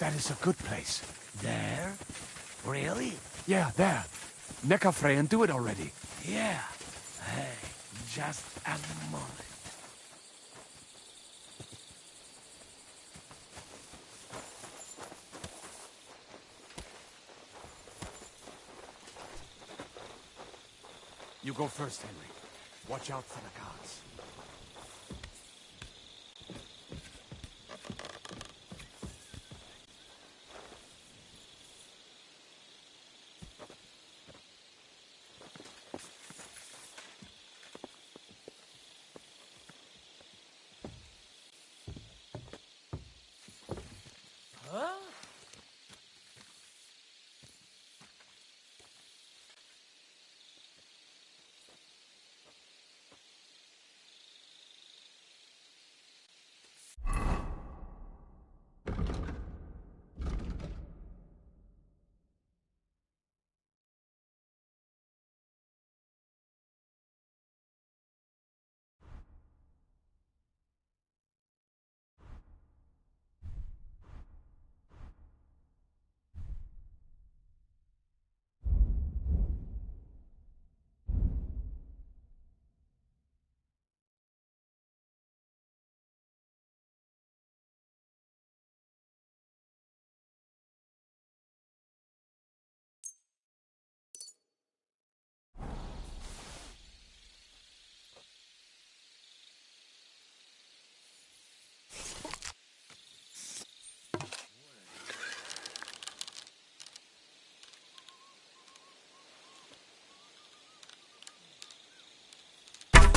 That is a good place. There? Really? Yeah, there. Neckarfrey and do it already. Yeah. Hey, just a moment. You go first, Henry. Watch out for the guards.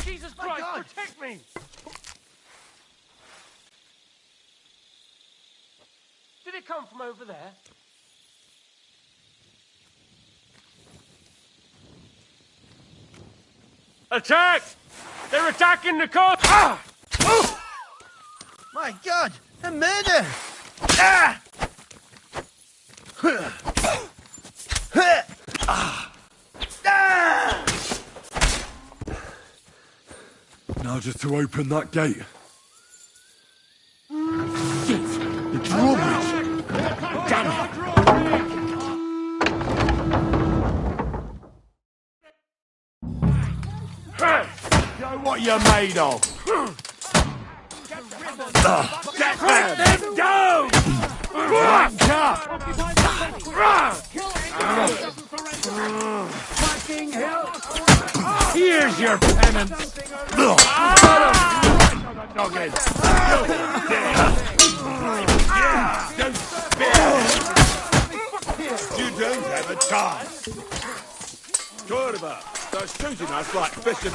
Jesus Christ, protect me! Did it come from over there? Attack! They're attacking the coast! Ah! Oh! My God! A murder! Ah! Now just to open that gate. Shit! The drawbridge! Damn it! Show what you're made of! Get them down! Fucking hell! Here's your penance! You don't have a chance. Turba, they're shooting us like fish in a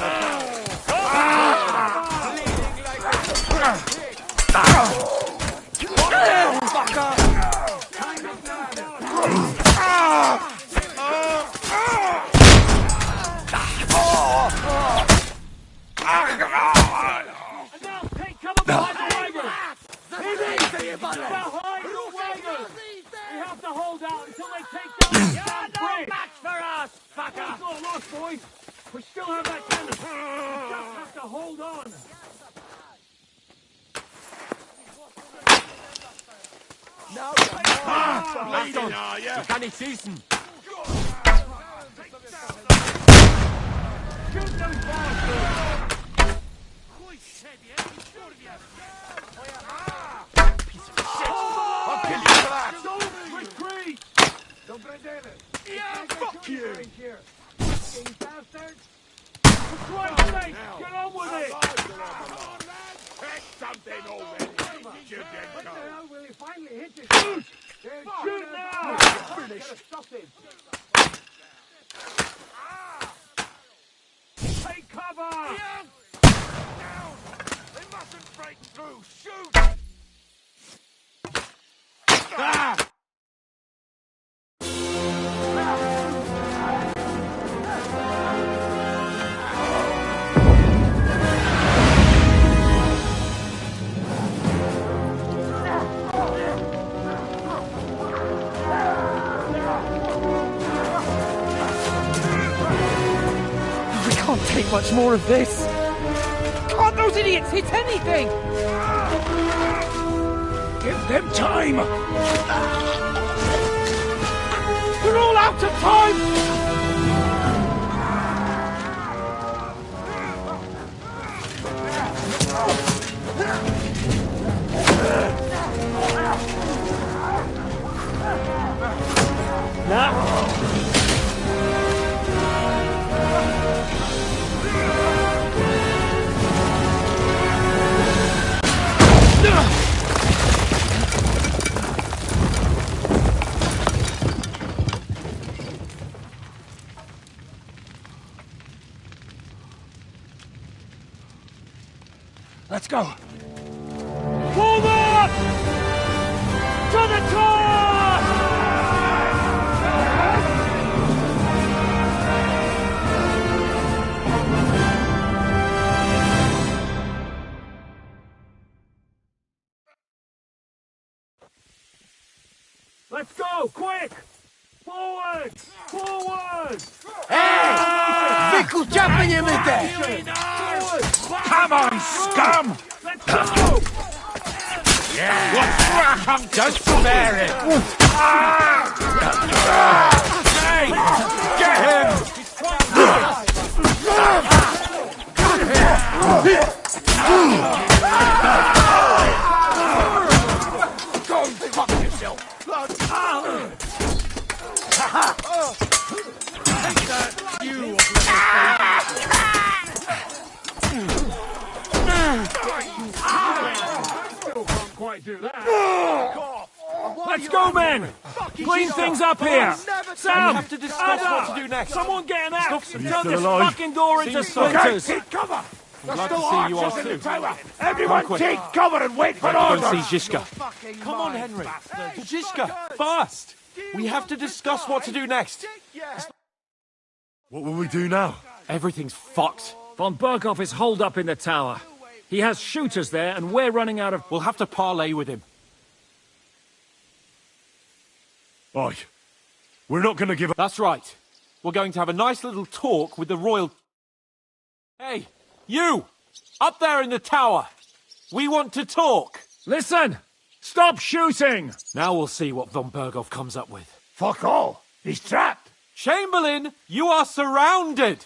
We still have that cannon. We just have to hold on. No, leading, are you? Kann ich schießen! Shoot those bastards! Piece of shit! I'll kill you for that! Retreat! Yeah, fuck you! For Christ's sake, get on with it! Take something already! You dead go! Will he finally hit it? Shoot! Shoot now! Finished! Take cover! Down! They mustn't break through! Shoot! Ah! Can't take much more of this. Can't those idiots hit anything? Give them time! We're all out of time! Let's go. Forward! To the top! Let's go, quick! Forward! Forward! Fickle jumping in with that! Come on, scum! Let's go! Just spare it! Hey! Get him! Go fuck yourself! Quite do that. Let's go, men! Clean things up here! Sam! have to discuss what to do next. Someone get an axe and turn still this alive? fucking door into Okay, splinters! take cover! I'm glad to see you all too. Everyone quick. take cover and wait for Go and orders! see Zizka. Come on, Henry. To Zizka, fast! We have to discuss what to do next. What will we do now? Everything's fucked. Von Berghoff is holed up in the tower. He has shooters there, and we're running out of... We'll have to parley with him. Oi, we're not gonna give up. That's right. We're going to have a nice little talk with the royal... Hey, you! Up there in the tower! We want to talk! Listen! Stop shooting! Now we'll see what Von Berghoff comes up with. Fuck all! He's trapped! Chamberlain, you are surrounded!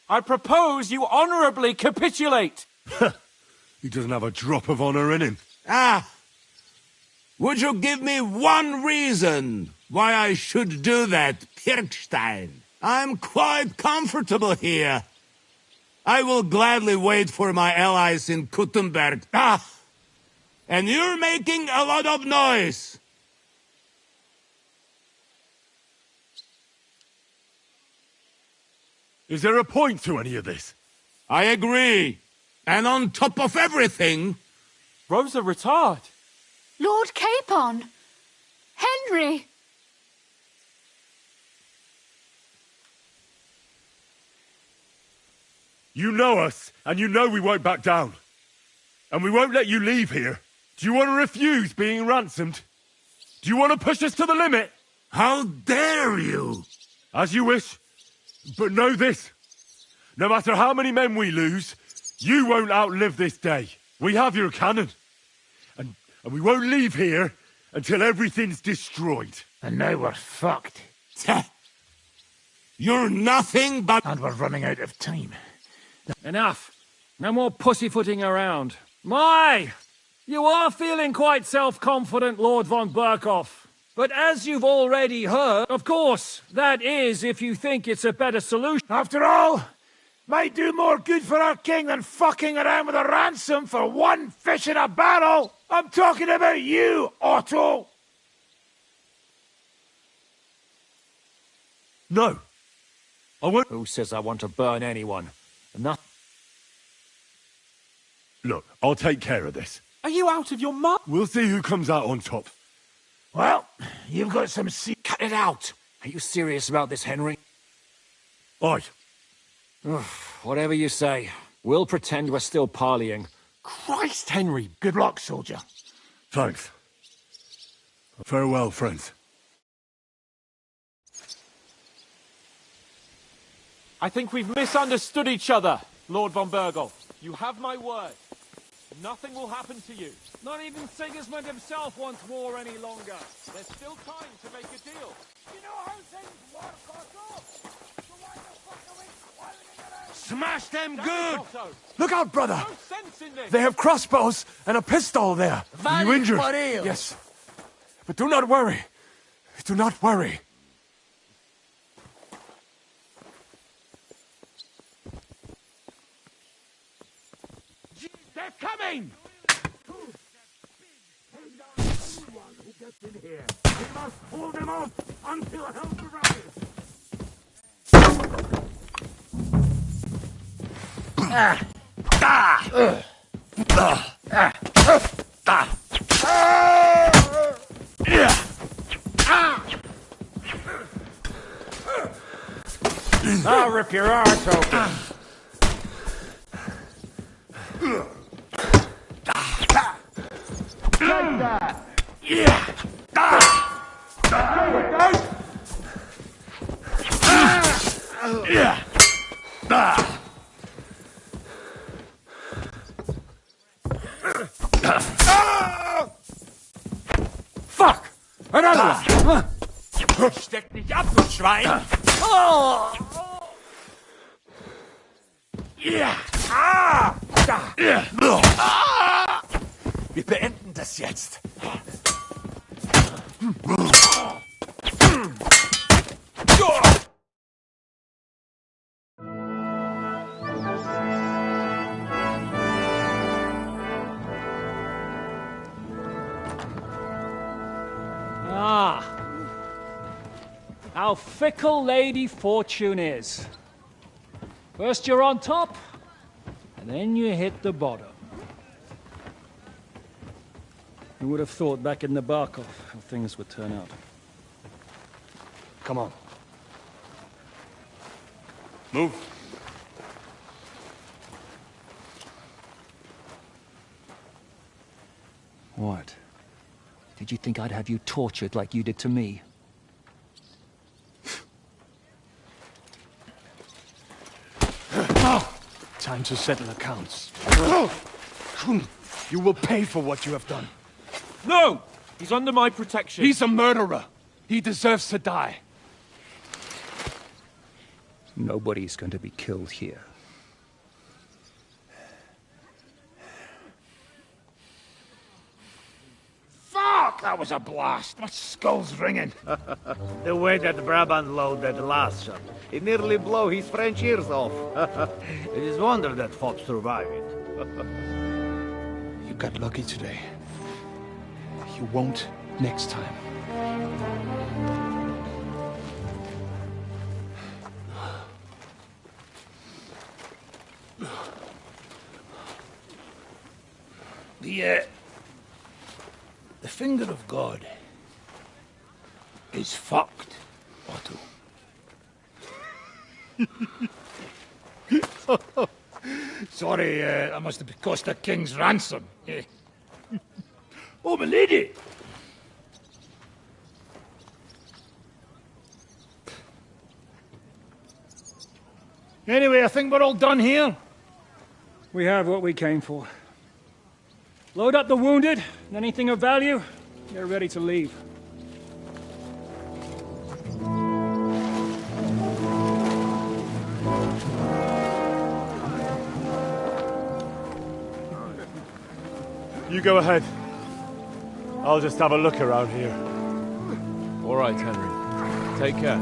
I propose you honourably capitulate! He doesn't have a drop of honor in him. Ah! Would you give me one reason why I should do that, Pirkstein? I'm quite comfortable here. I will gladly wait for my allies in Kuttenberg. Ah! And you're making a lot of noise. Is there a point to any of this? I agree. And on top of everything, Rosa Retard! Lord Capon! Henry! You know us, and you know we won't back down. And we won't let you leave here. Do you want to refuse being ransomed? Do you want to push us to the limit? how dare you? As you wish. But know this. No matter how many men we lose, you won't outlive this day. We have your cannon. And we won't leave here until everything's destroyed. And now we're fucked. You're nothing but... And we're running out of time. Enough. No more pussyfooting around. My! You are feeling quite self-confident, Lord von Berghoff. But as you've already heard, of course, that is if you think it's a better solution. After all, might do more good for our king than fucking around with a ransom for one fish in a barrel. I'm talking about you, Otto. No. I won't... Who says I want to burn anyone? Enough. Look, I'll take care of this. Are you out of your mind? We'll see who comes out on top. Well, you've got some Cut it out! Are you serious about this, Henry? Aye. Whatever you say. We'll pretend we're still parleying. Christ, Henry! good luck, soldier. Thanks. Farewell, friends. I think we've misunderstood each other, Lord von Berghoff. You have my word. Nothing will happen to you. Not even Sigismund himself wants war any longer. There's still time to make a deal. You know how things work, Otto? So why the fuck are we squabbling around? Smash them Damn good! it, Otto. Look out, brother! No sense in this. They have crossbows and a pistol there. Are you injured? Yes. But do not worry. Do not worry. They're coming! Hold them off until help arrives. I'll rip your arse open. Take that! Fuck! Another one! Steck dich ab, du Schwein! Wir beenden das jetzt. Ah. How fickle Lady Fortune is. First you're on top, and then you hit the bottom. Who would have thought back in the Barkov how things would turn out? Come on. Move. What? Did you think I'd have you tortured like you did to me? Time to settle accounts. You will pay for what you have done. No! He's under my protection. He's a murderer. He deserves to die. Nobody's going to be killed here. Fuck! That was a blast. My skull's ringing. The way that Brabant loaded the last shot, it nearly blow his French ears off. It is wonder that Fop survived it. You got lucky today. You won't next time. The finger of God is fucked, Otto. Sorry, that must have cost a king's ransom. Oh, my lady! Anyway, I think we're all done here. We have what we came for. Load up the wounded, and anything of value, get ready to leave. You go ahead. I'll just have a look around here. All right, Henry. Take care.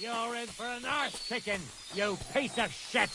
You're in for an arse kicking, you piece of shit!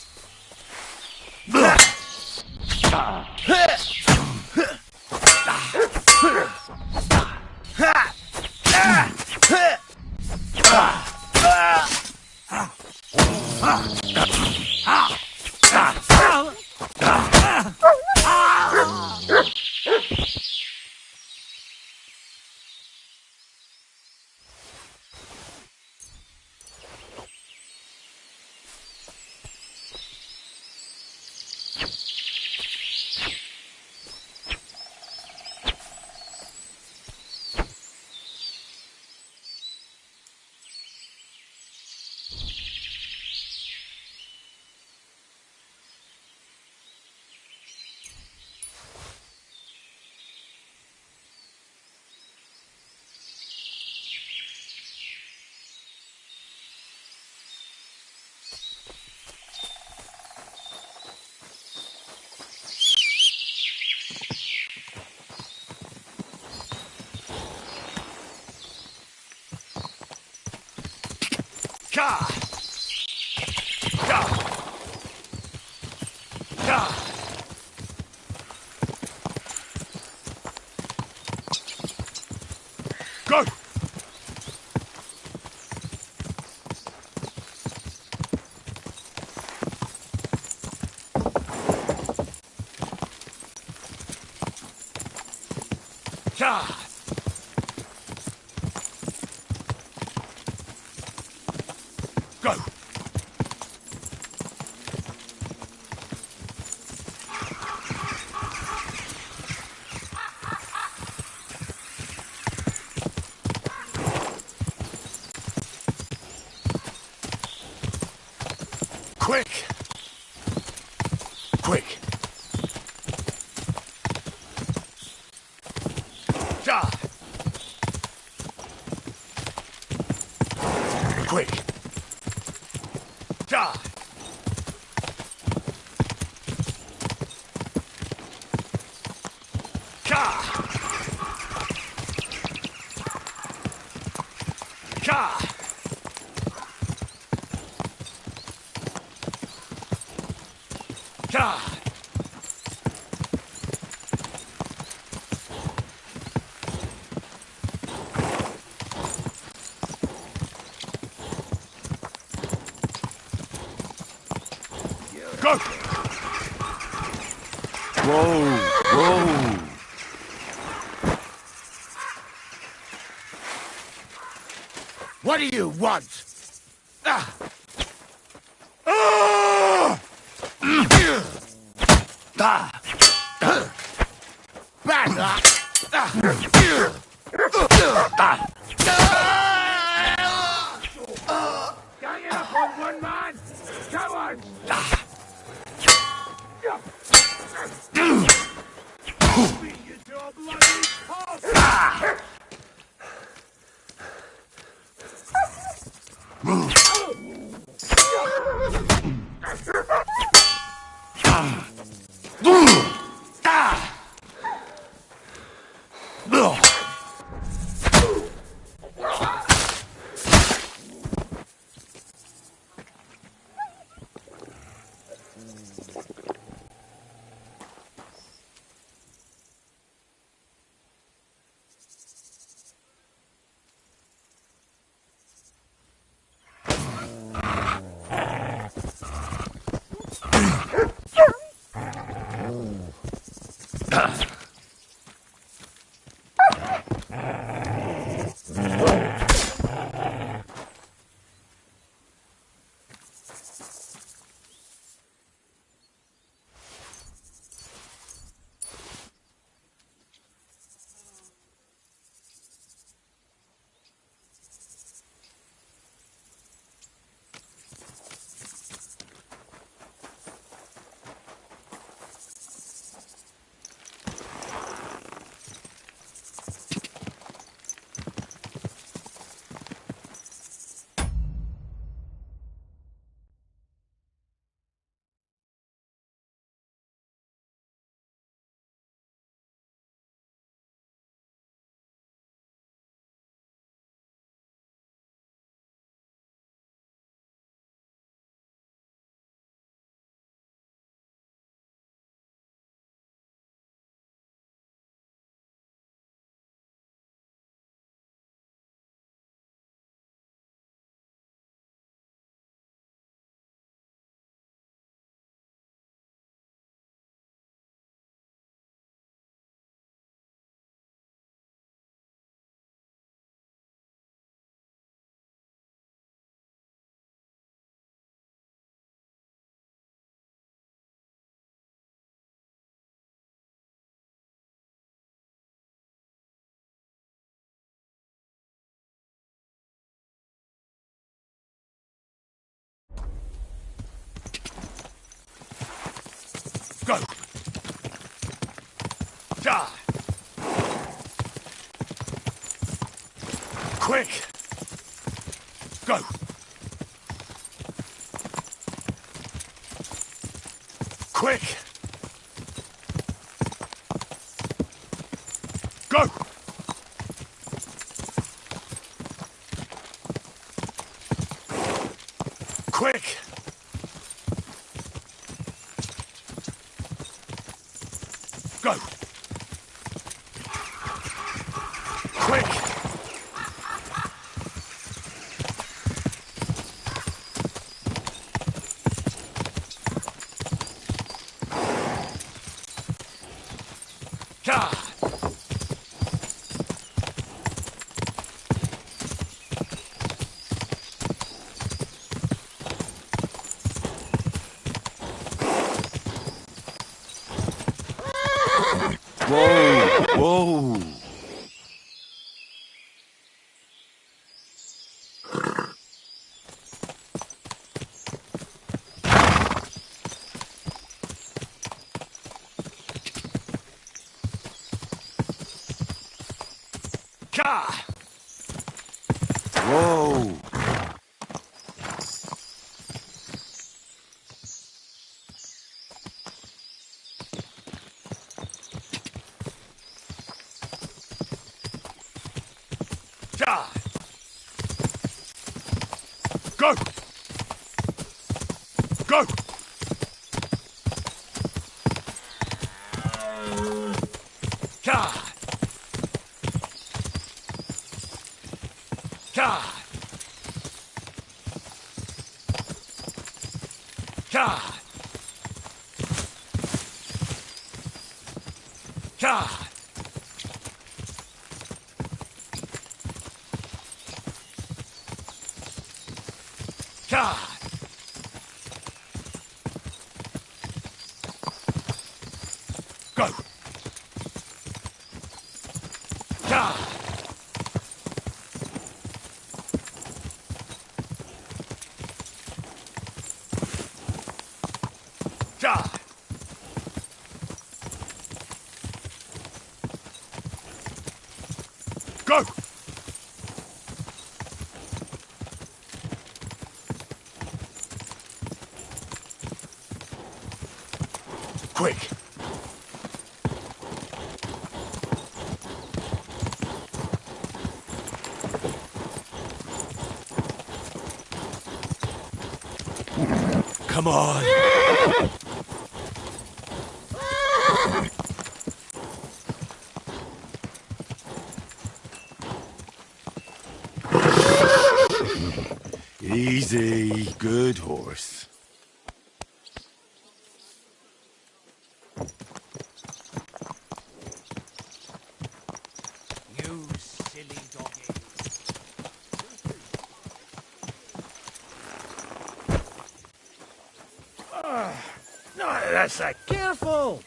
Go! Go! Quick! Quick! Ja! Quick! Ja! Ja! Ja! Ja! Go! Whoa, whoa. What do you want? Ah! Ah! Bad luck! Gang it up on one man! Coward! Beat you to a bloody pulp! Quick! Go! Quick! Go! Quick! Go! Quick! God! Whoa! God! Whoa! God! Go! Go! God! God! God! God! God! Go! God! God! Go! Quick! Come on! Easy, good horse. You silly doggy. No, that's like... Careful!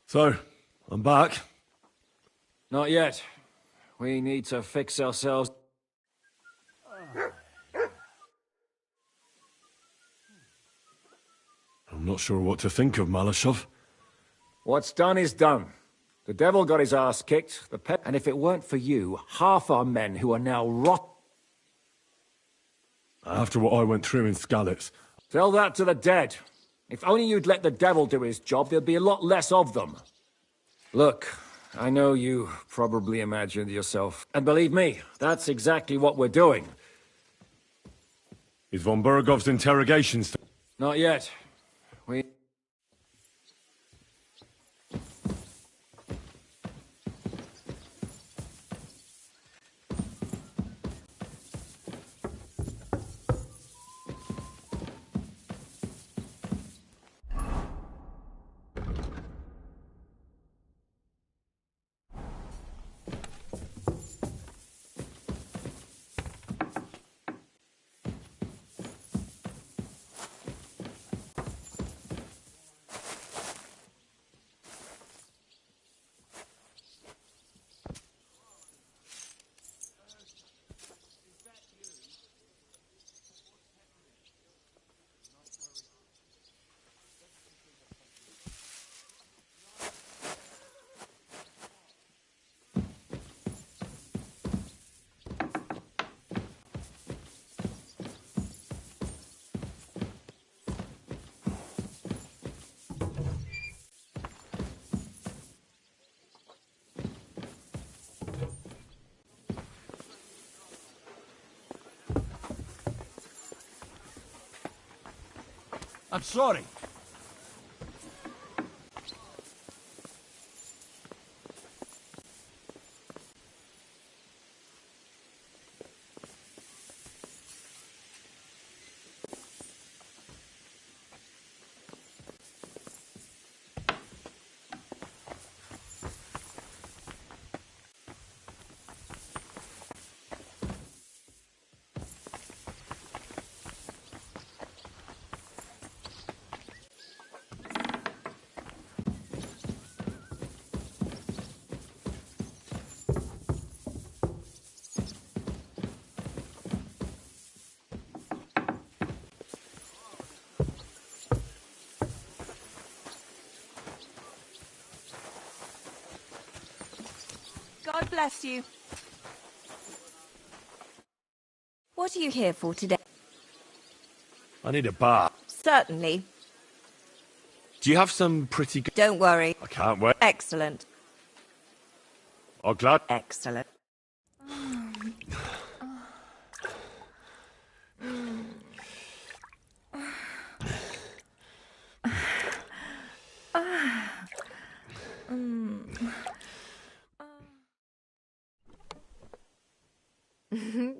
So, I'm back. Not yet. We need to fix ourselves. I'm not sure what to think of Malashov. What's done is done. The devil got his ass kicked, and if it weren't for you, half our men who are now rot... After what I went through in Skalitz, Tell that to the dead. If only you'd let the devil do his job, there'd be a lot less of them. Look, I know you probably imagined yourself. And believe me, that's exactly what we're doing. is von Burgov's interrogation Not yet. We... I'm sorry. God bless you. What are you here for today? I need a bath. Certainly. Do you have some pretty good... Don't worry. I can't wait. Excellent. I'm glad. Excellent.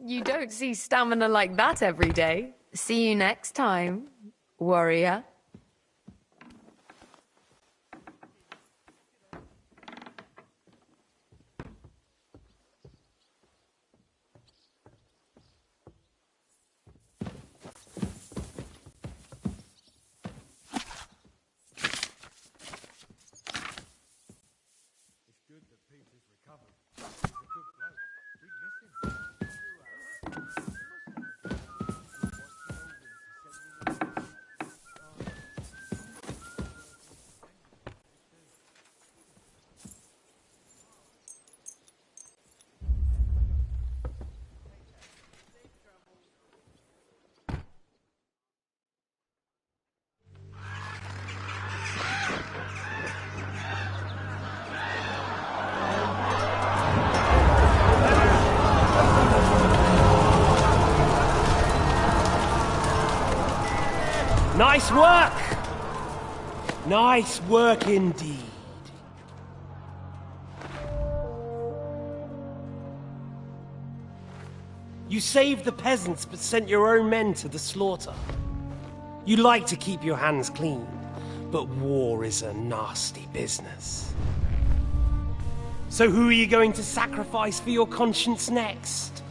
You don't see stamina like that every day. See you next time, warrior. Nice work! Nice work indeed. You saved the peasants but sent your own men to the slaughter. You like to keep your hands clean, but war is a nasty business. So who are you going to sacrifice for your conscience next?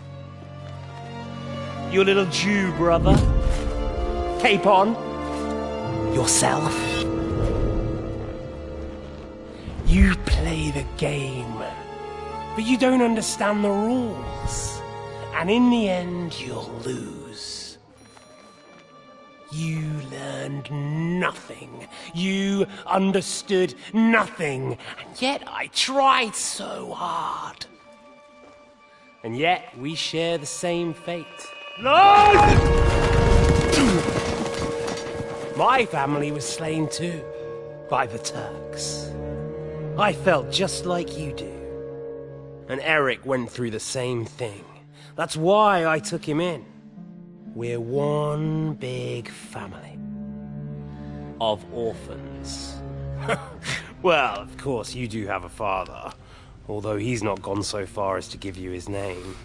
Your little Jew brother? Capon? Yourself? You play the game, but you don't understand the rules. And in the end, you'll lose. You learned nothing. You understood nothing. And yet I tried so hard. And yet we share the same fate. No! My family was slain too, by the Turks. I felt just like you do. And Eric went through the same thing. That's why I took him in. We're one big family. Of orphans. Well, of course, you do have a father. Although he's not gone so far as to give you his name.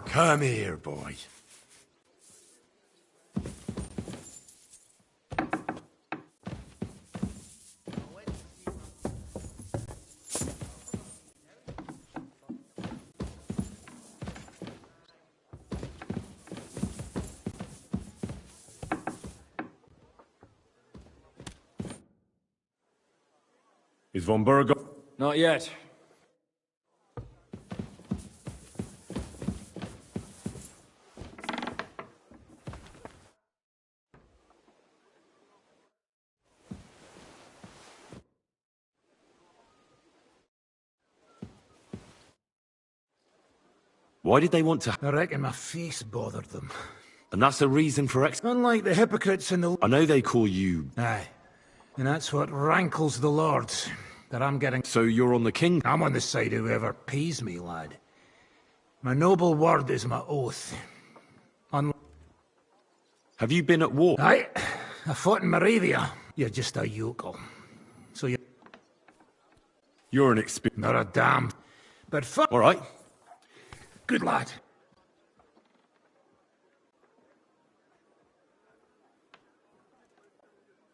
Come here, boy. Is von Burgo? Not yet. Why did they want to... I reckon my face bothered them. And that's a reason for Unlike the hypocrites in the... I know they call you... Aye. And that's what rankles the lords. That I'm getting... So you're on the king? I'm on the side of whoever pays me, lad. My noble word is my oath. Have you been at war? Aye. I fought in Moravia. You're just a yokel. So you're an experienced... Not a damn... But fuck... All right. Good lad.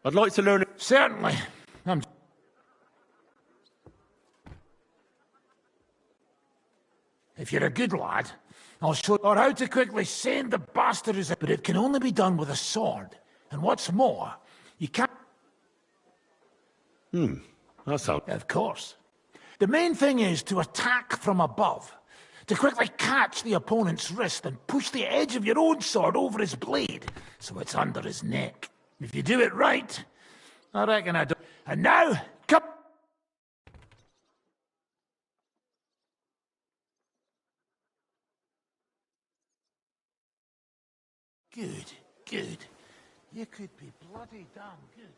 I'd like to learn... Certainly. If you're a good lad, I'll show you how to quickly send the bastard who's... But it can only be done with a sword. And what's more, you can't... That sounds... Of course. The main thing is to attack from above. To quickly catch the opponent's wrist and push the edge of your own sword over his blade, so it's under his neck. If you do it right, I reckon I do. And now, come... Good, good. You could be bloody damn good.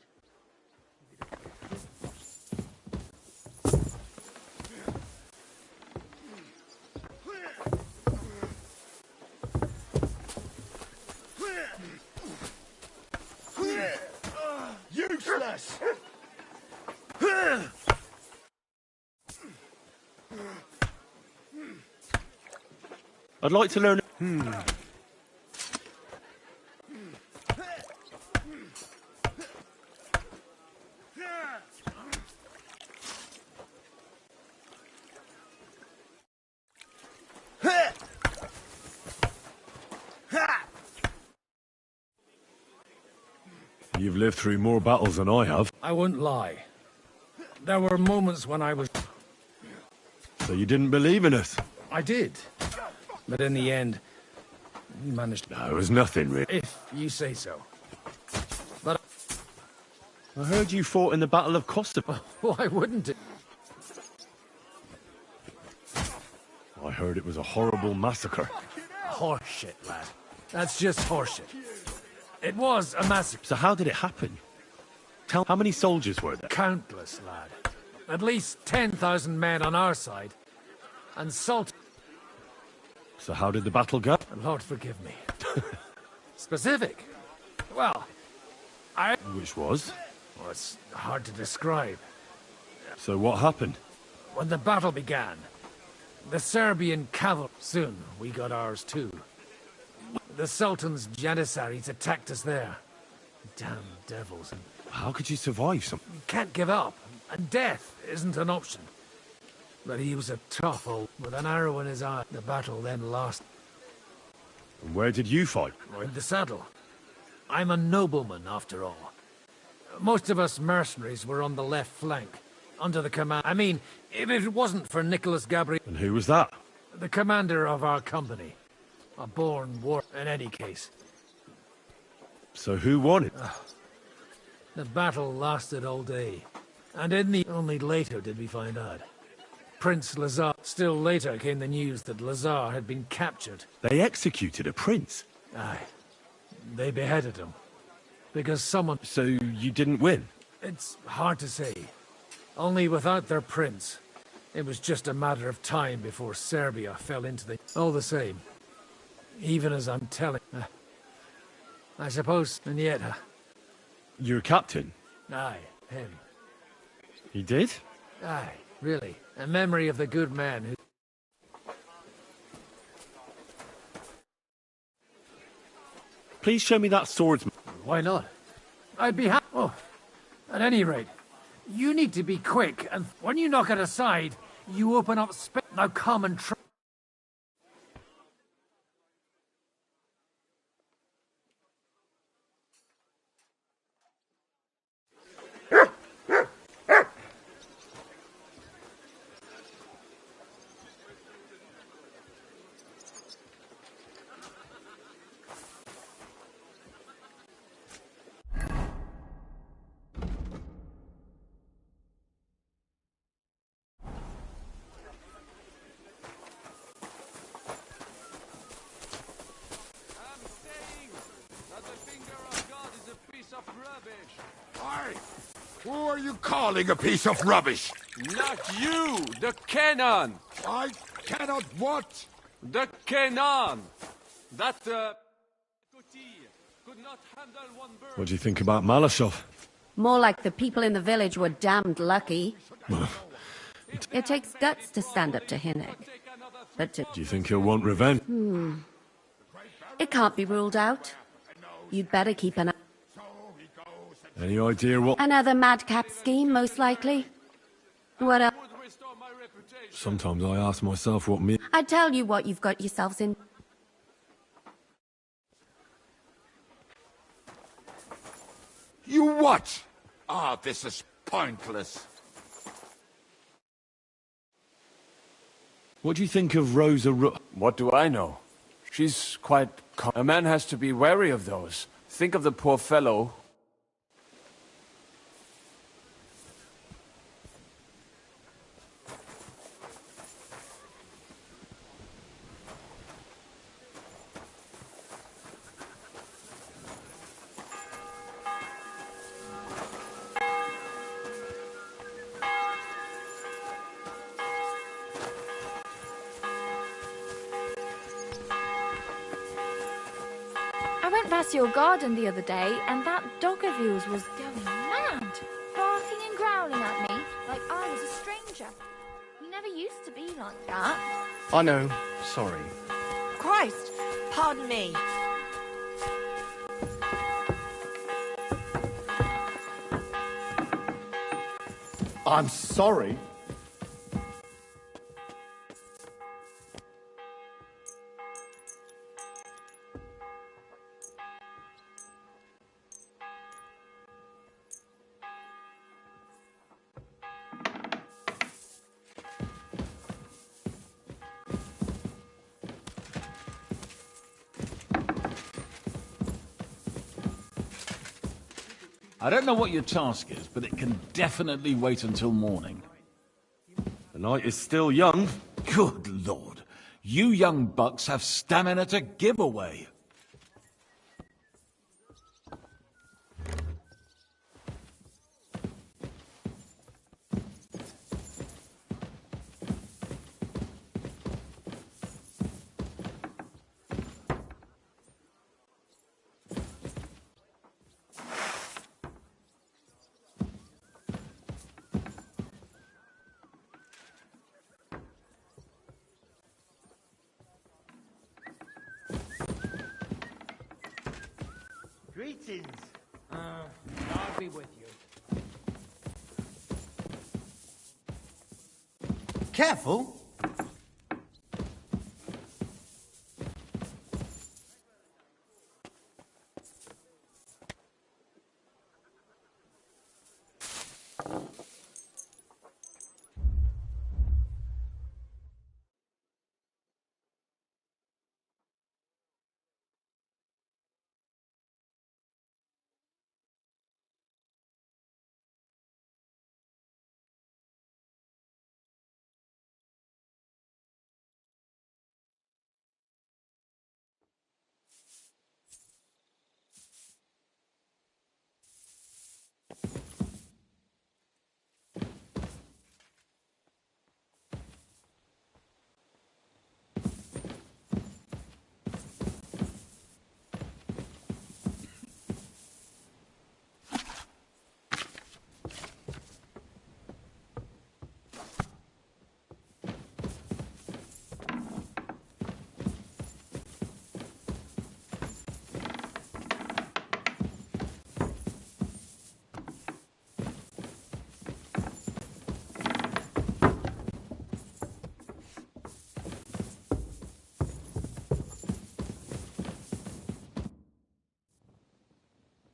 Useless! I'd like to learn... You've lived through more battles than I have. I wouldn't lie. There were moments when I was... So you didn't believe in us? I did. But in the end, we managed... No, it was nothing, really. If you say so. But... I heard you fought in the Battle of Kosovo. Why wouldn't it? I heard it was a horrible massacre. Horseshit, lad. That's just horseshit. It was a massacre. So how did it happen? How many soldiers were there? Countless, lad. At least 10,000 men on our side. And Salt... So how did the battle go? Lord forgive me. Specific? Well, Which was? Well, it's hard to describe. So what happened? When the battle began, the Serbian cavalry... Soon, we got ours too. The Sultan's Janissaries attacked us there. Damn devils. How could you survive something? You can't give up, and death isn't an option. But he was a tough old... With an arrow in his eye, the battle then lasted. And where did you fight? In the saddle. I'm a nobleman, after all. Most of us mercenaries were on the left flank, under the command... I mean, if it wasn't for Nicholas Gabriel... And who was that? The commander of our company. A born war... In any case. So who won it? The battle lasted all day. And in the... Only later did we find out. Prince Lazar... Still later came the news that Lazar had been captured. They executed a prince? Aye. They beheaded him. Because someone... So you didn't win? It's hard to say. Only without their prince, it was just a matter of time before Serbia fell into the... All the same, even as I'm telling... I suppose, and yet... Your captain? Aye, him. He did? Aye, really. A memory of the good man who... Please show me that swordsman. Why not? I'd be happy. Oh, at any rate, you need to be quick, and when you knock it aside, you open up space. Now come and try. you calling a piece of rubbish? Not you, the cannon! I cannot what? The cannon! That, could not handle one bird. What do you think about Malashov? More like the people in the village were damned lucky. It takes guts to stand up to Hinnick. But Do you think he'll want revenge? It can't be ruled out. You'd better keep an eye. Any idea what? Another madcap scheme, most likely. What else? Sometimes I ask myself what me... I tell you what you've got yourselves in. You what? Ah, this is pointless. What do you think of Rosa What do I know? She's quite... A man has to be wary of those. Think of the poor fellow. I went past your garden the other day, and that dog of yours was going mad, barking and growling at me like I was a stranger. He never used to be like that. I know. Sorry. Christ, pardon me. I'm sorry. I don't know what your task is, but it can definitely wait until morning. The night is still young. Good lord. You young bucks have stamina to give away. Greetings. I'll be with you. Careful.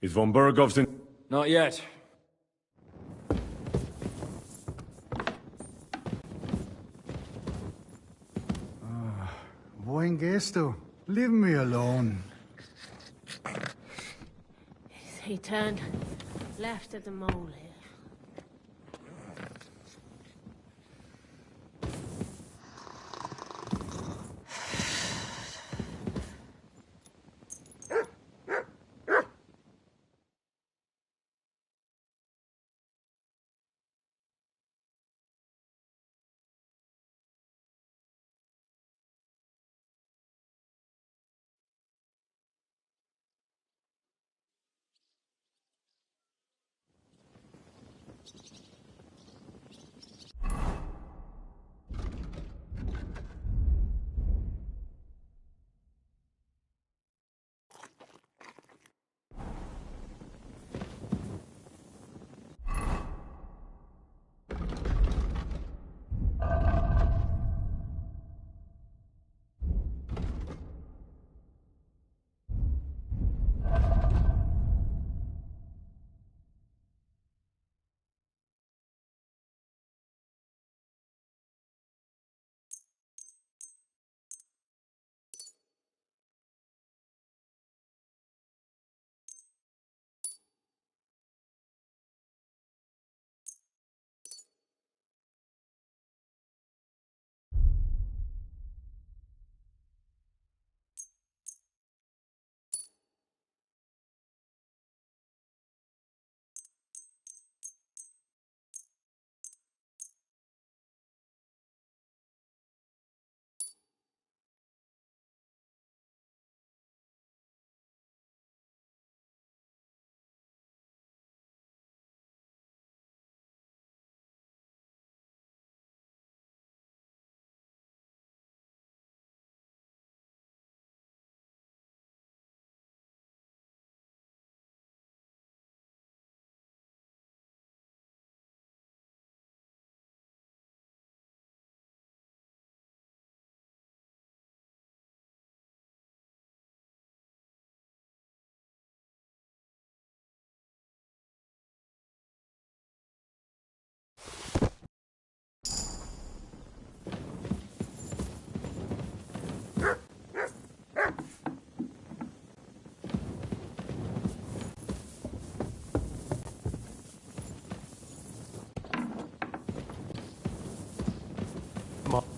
Is von Burgov's in... Not yet. Wohin gehst du? Leave me alone. He turned left at the mole here.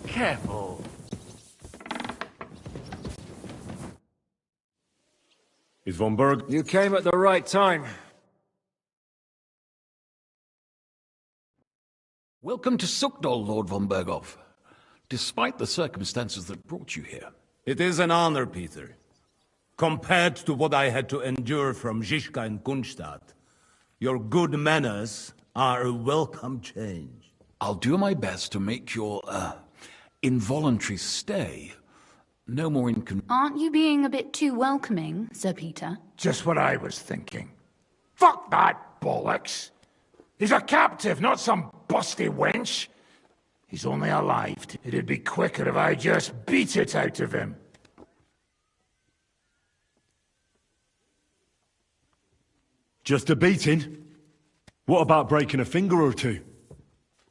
Careful. Is von Berg... You came at the right time. Welcome to Sukdal, Lord von Berghoff. Despite the circumstances that brought you here. It is an honor, Peter. Compared to what I had to endure from Zizka and Kunstadt, your good manners are a welcome change. I'll do my best to make your, involuntary stay no more inconvenient. Aren't you being a bit too welcoming, Sir Peter? Just what I was thinking. Fuck that bollocks! He's a captive, not some busty wench. He's only alive. It'd be quicker if I just beat it out of him. Just a beating? What about breaking a finger or two?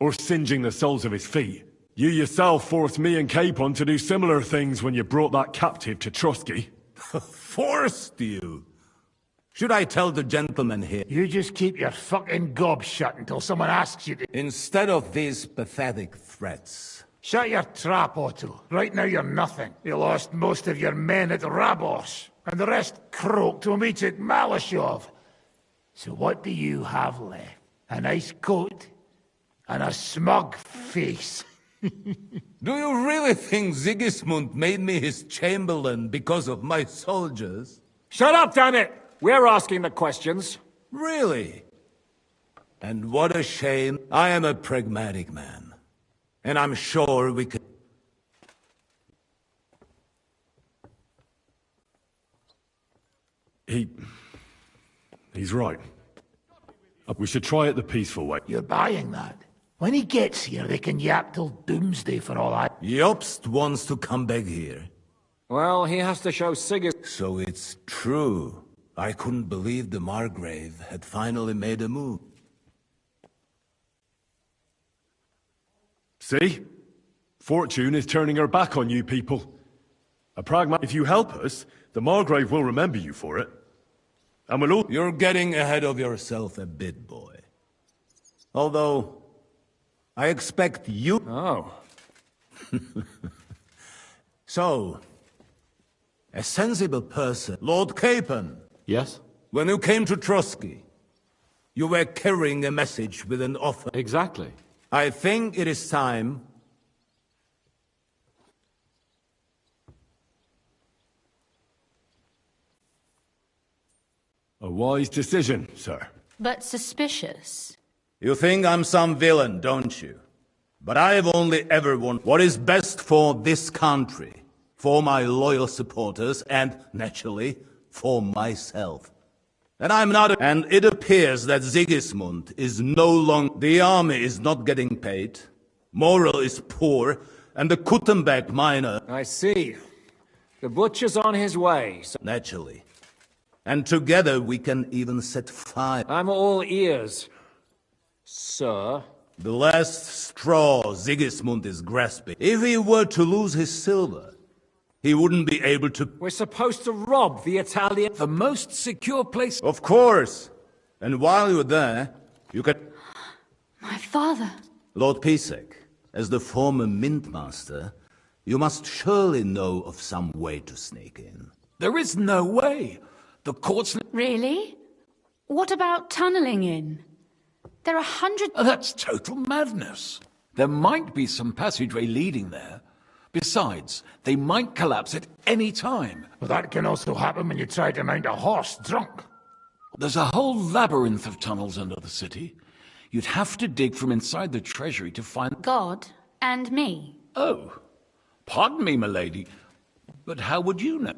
Or singeing the soles of his feet? You yourself forced me and Capon to do similar things when you brought that captive to Trotsky. Forced you? Should I tell the gentleman here? You just keep your fucking gob shut until someone asks you to... Instead of these pathetic threats. Shut your trap, Otto. Right now you're nothing. You lost most of your men at Rabos, and the rest croaked when we took Malashov. So what do you have left? A nice coat and a smug face. Do you really think Sigismund made me his chamberlain because of my soldiers? Shut up, damn it! We're asking the questions. Really? And what a shame. I am a pragmatic man. And I'm sure we could... He's right. We should try it the peaceful way. You're buying that? When he gets here, they can yap till doomsday for all I... Jobst wants to come back here. Well, he has to show Sigurd... So it's true. I couldn't believe the Margrave had finally made a move. See? Fortune is turning her back on you people. If you help us, the Margrave will remember you for it. And we'll all... You're getting ahead of yourself a bit, boy. Although... I expect you... Oh. So... A sensible person... Lord Capon. Yes? When you came to Trotsky, you were carrying a message with an offer. Exactly. I think it is time... A wise decision, sir. But suspicious. You think I'm some villain, don't you? But I have only ever wanted what is best for this country, for my loyal supporters, and, naturally, for myself. And I'm not And it appears that Sigismund is no longer... The army is not getting paid, morale is poor, and the Kuttenberg miner... I see. The butcher's on his way. So... Naturally. And together we can even set fire... I'm all ears, sir. The last straw Sigismund is grasping. If he were to lose his silver, he wouldn't be able to... We're supposed to rob the Italian... The most secure place... Of course. And while you're there, you can... My father. Lord Pisek, as the former Mintmaster, you must surely know of some way to sneak in. There is no way. The courts... Really? What about tunneling in? There are hundreds... That's total madness. There might be some passageway leading there. Besides, they might collapse at any time. Well, that can also happen when you try to mount a horse drunk. There's a whole labyrinth of tunnels under the city. You'd have to dig from inside the treasury to find... God and me. Oh, pardon me, milady, but how would you know?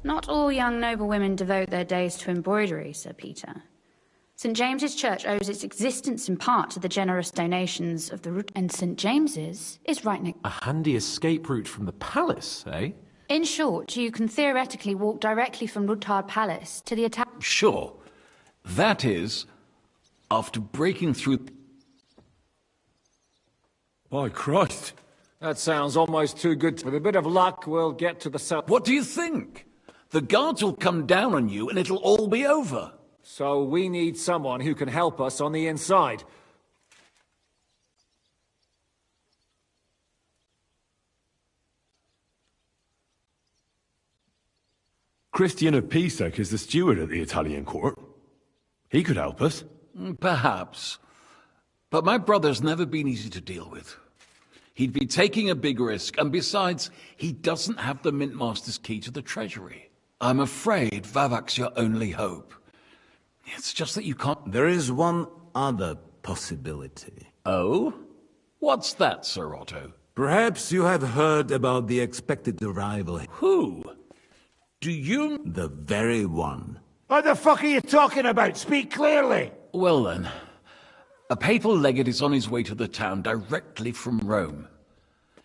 Not all young noblewomen devote their days to embroidery, Sir Peter. St. James's Church owes its existence in part to the generous donations of the root, and St. James's is right next. A handy escape route from the palace, eh? In short, you can theoretically walk directly from Ruthard Palace to the attack. Sure. That is, after breaking through... By Christ. That sounds almost too good. With a bit of luck, we'll get to the south. What do you think? The guards will come down on you and it'll all be over. So we need someone who can help us on the inside. Christian of Pisek is the steward at the Italian court. He could help us. Perhaps. But my brother's never been easy to deal with. He'd be taking a big risk, and besides, he doesn't have the Mintmaster's key to the treasury. I'm afraid Vavak's your only hope. It's just that you can't... There is one other possibility. Oh? What's that, Sir Otto? Perhaps you have heard about the expected arrival. Who? Do you... The very one. What the fuck are you talking about? Speak clearly! Well then, a papal legate is on his way to the town directly from Rome.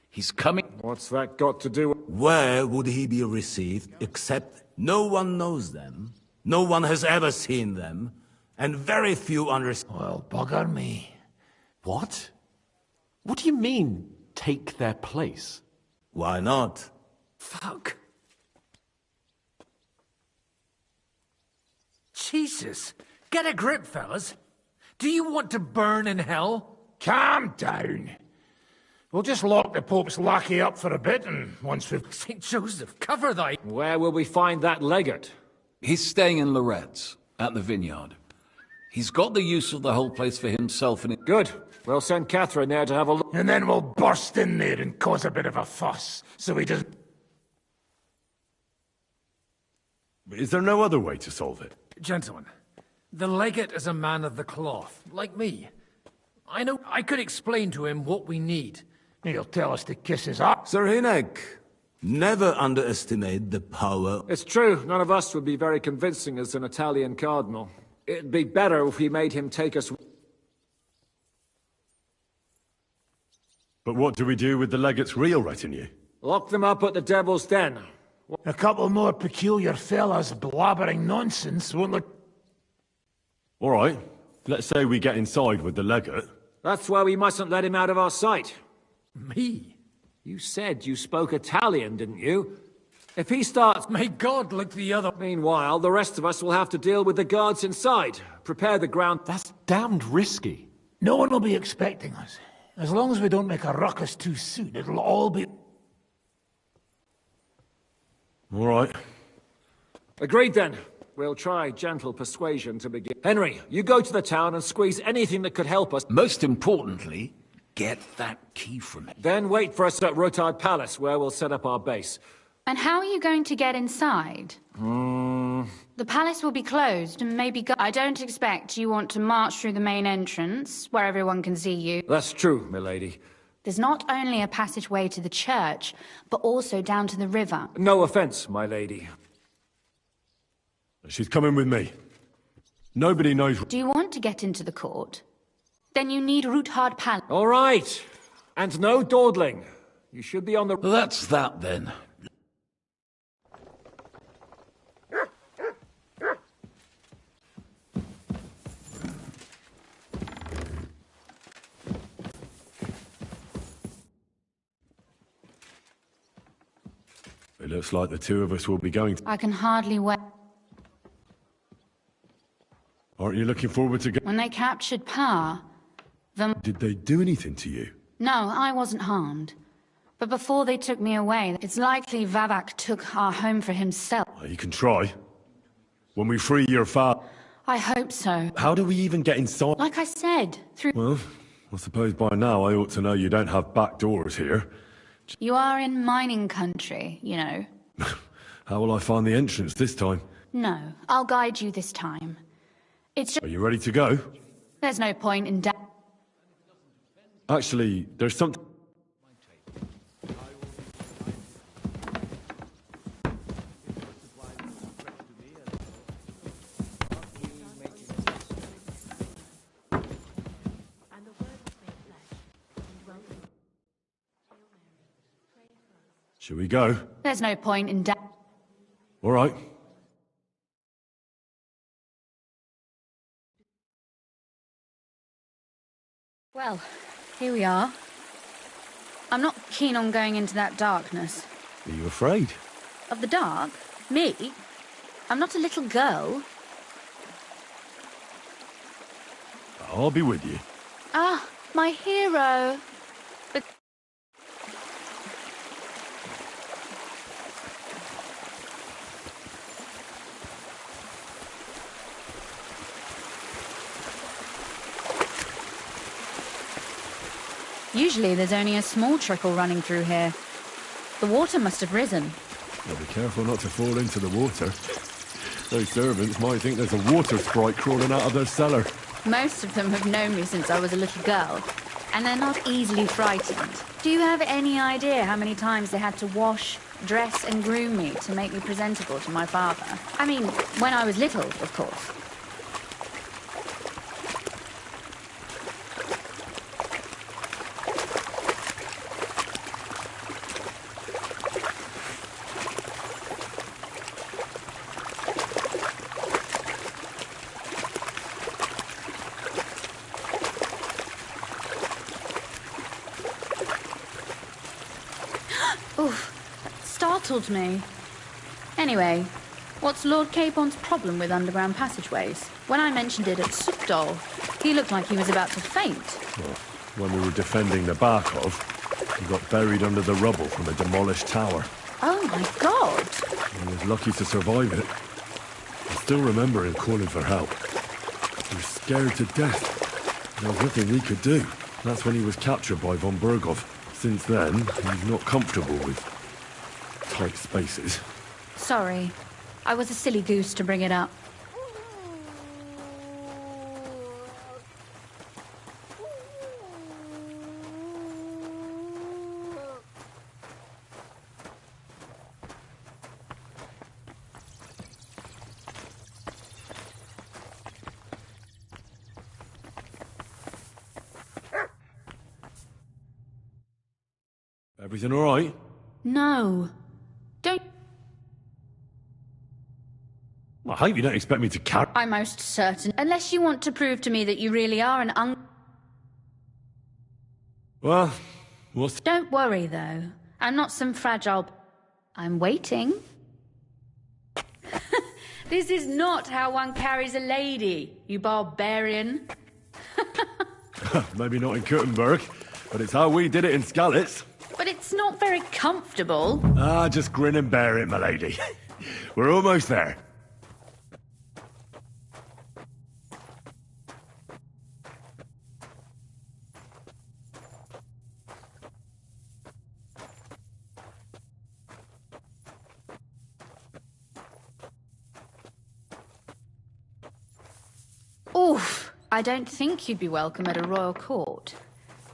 He's coming... What's that got to do with... Where would he be received, except no one knows them, no one has ever seen them, and very few understand... Well, bugger me. What? What do you mean, take their place? Why not? Fuck. Jesus. Get a grip, fellas. Do you want to burn in hell? Calm down. We'll just lock the Pope's lackey up for a bit, and once we've... St. Joseph, cover thy... Where will we find that legate? He's staying in Loretz, at the vineyard. He's got the use of the whole place for himself and... Good. We'll send Catherine there to have a look. And then we'll burst in there and cause a bit of a fuss, so he doesn't... Is there no other way to solve it? Gentlemen, the legate is a man of the cloth, like me. I know I could explain to him what we need. He'll tell us to kiss his ass. Sir Hynek, never underestimate the power... It's true, none of us would be very convincing as an Italian cardinal. It'd be better if we made him take us... But what do we do with the legate's real retinue? Lock them up at the Devil's Den. A couple more peculiar fellas blabbering nonsense won't look... All right. Let's say we get inside with the legate. That's why we mustn't let him out of our sight. Me? You said you spoke Italian, didn't you? If he starts... May God look the other... Meanwhile, the rest of us will have to deal with the guards inside. Prepare the ground... That's damned risky. No one will be expecting us. As long as we don't make a ruckus too soon, it'll all be... All right. Agreed then. We'll try gentle persuasion to begin. Henry, you go to the town and squeeze anything that could help us. Most importantly, get that key from it. Then wait for us at Rotard Palace, where we'll set up our base. And how are you going to get inside? The palace will be closed and maybe I don't expect you want to march through the main entrance, where everyone can see you. That's true, milady. There's not only a passageway to the church, but also down to the river. No offense, my lady. She's coming with me. Nobody knows... Do you want to get into the court? Then you need Ruthard Palace. All right. And no dawdling. You should be on the... That's that, then. It looks like the two of us will be going to... I can hardly wait. Aren't you looking forward to... When they captured Pa, Did they do anything to you? No, I wasn't harmed. But before they took me away, it's likely Vavak took our home for himself. Well, you can try. When we free your father... I hope so. How do we even get inside? Like I said, through... Well, I suppose by now I ought to know you don't have back doors here. You are in mining country, you know. How will I find the entrance this time? No, I'll guide you this time. It's just... Are you ready to go? There's no point in... Actually, there's something... Shall we go? There's no point in All right. Well, here we are. I'm not keen on going into that darkness. Are you afraid? Of the dark? Me? I'm not a little girl. I'll be with you. Ah, my hero. But usually there's only a small trickle running through here. The water must have risen. Well, be careful not to fall into the water. Those servants might think there's a water sprite crawling out of their cellar. Most of them have known me since I was a little girl, and they're not easily frightened. Do you have any idea how many times they had to wash, dress and groom me to make me presentable to my father? I mean, when I was little, of course. Startled me. Anyway, what's Lord Capon's problem with underground passageways? When I mentioned it at Sukdol, he looked like he was about to faint. Well, when we were defending the Barkov, he got buried under the rubble from a demolished tower. Oh my god! He was lucky to survive it. I still remember him calling for help. He was scared to death. There was nothing we could do. That's when he was captured by von Berghoff. Since then, he's not comfortable with tight spaces. Sorry. I was a silly goose to bring it up. Everything all right? No. Don't... I hope you don't expect me to carry... I'm most certain. Unless you want to prove to me that you really are an Well, what's... Don't worry, though. I'm not some fragile... I'm waiting. This is not how one carries a lady, you barbarian. Maybe not in Kuttenberg, but it's how we did it in Skalitz. But it's not very comfortable. Ah, just grin and bear it, my lady. We're almost there. Oof. I don't think you'd be welcome at a royal court.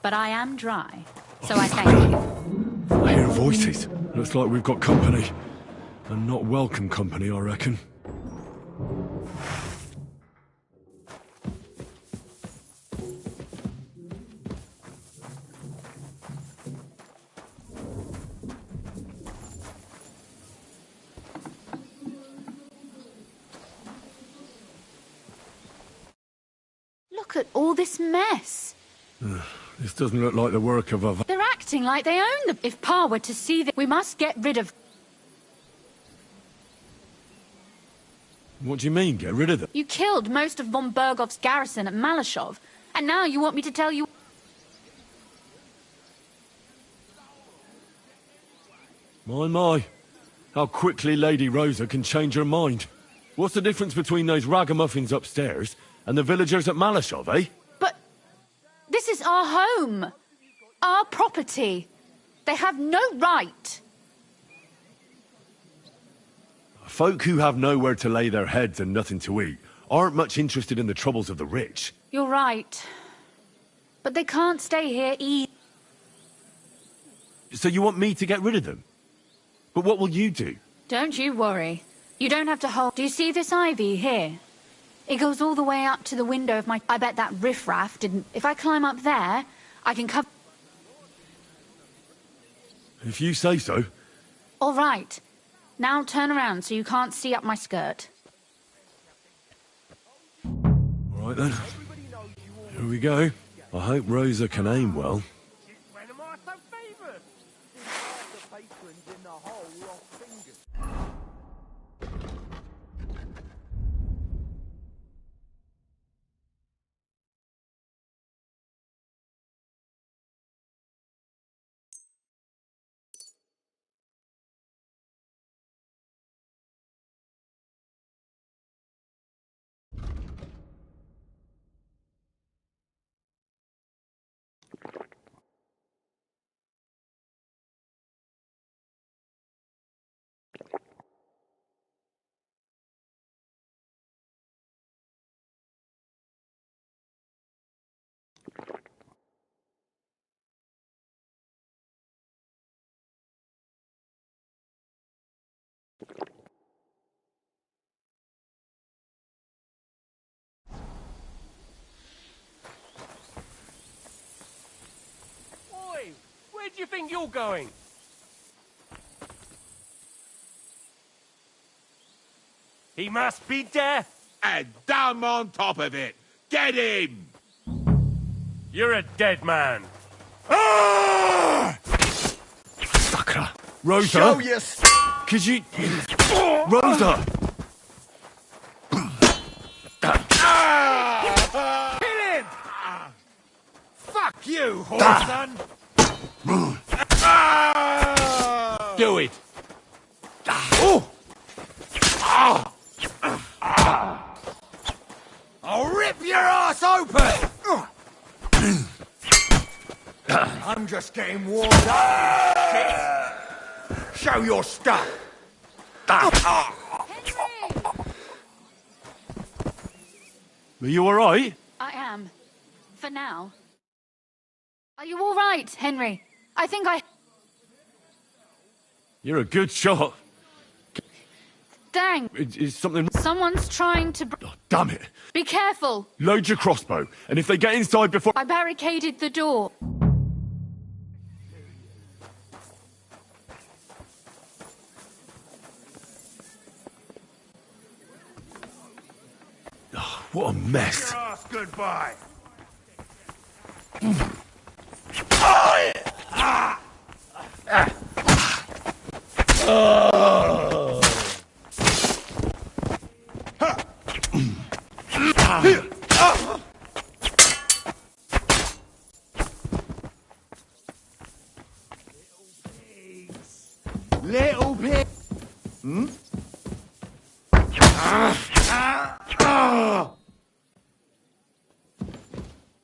But I am dry, so I thank you. I hear voices. Looks like we've got company. And not welcome company, I reckon. Look at all this mess. This doesn't look like the work of a... They're acting like they own them. If Pa were to see that, we must get rid of... What do you mean, get rid of them? You killed most of von Bergoff's garrison at Malashov, and now you want me to tell you... My. How quickly Lady Rosa can change her mind. What's the difference between those ragamuffins upstairs and the villagers at Malashov, eh? But this is our home. Our property. They have no right. Folk who have nowhere to lay their heads and nothing to eat aren't much interested in the troubles of the rich. You're right. But they can't stay here either. So you want me to get rid of them? But what will you do? Don't you worry. You don't have to hold... Do you see this ivy here? It goes all the way up to the window of my... I bet that riffraff didn't... If I climb up there, I can cover... If you say so. All right. Now turn around so you can't see up my skirt. All right then. Here we go. I hope Rosa can aim well. Oi! Where do you think you're going? He must be deaf. And damn on top of it. Get him! You're a dead man. Sucker! Rosa! Show your Could you... Rosa! Kill him! Fuck you, whoreson! Do it. I'll rip your ass open! I'm just getting warmed up, you shit. Show your stuff! Are you alright? I am. For now. Are you all right, Henry? I think I... You're a good shot. Dang. Is something... Someone's trying to... Damn it. Be careful. Load your crossbow, and if they get inside before... I barricaded the door. What a mess. Your ass goodbye! Little pig. Hmm?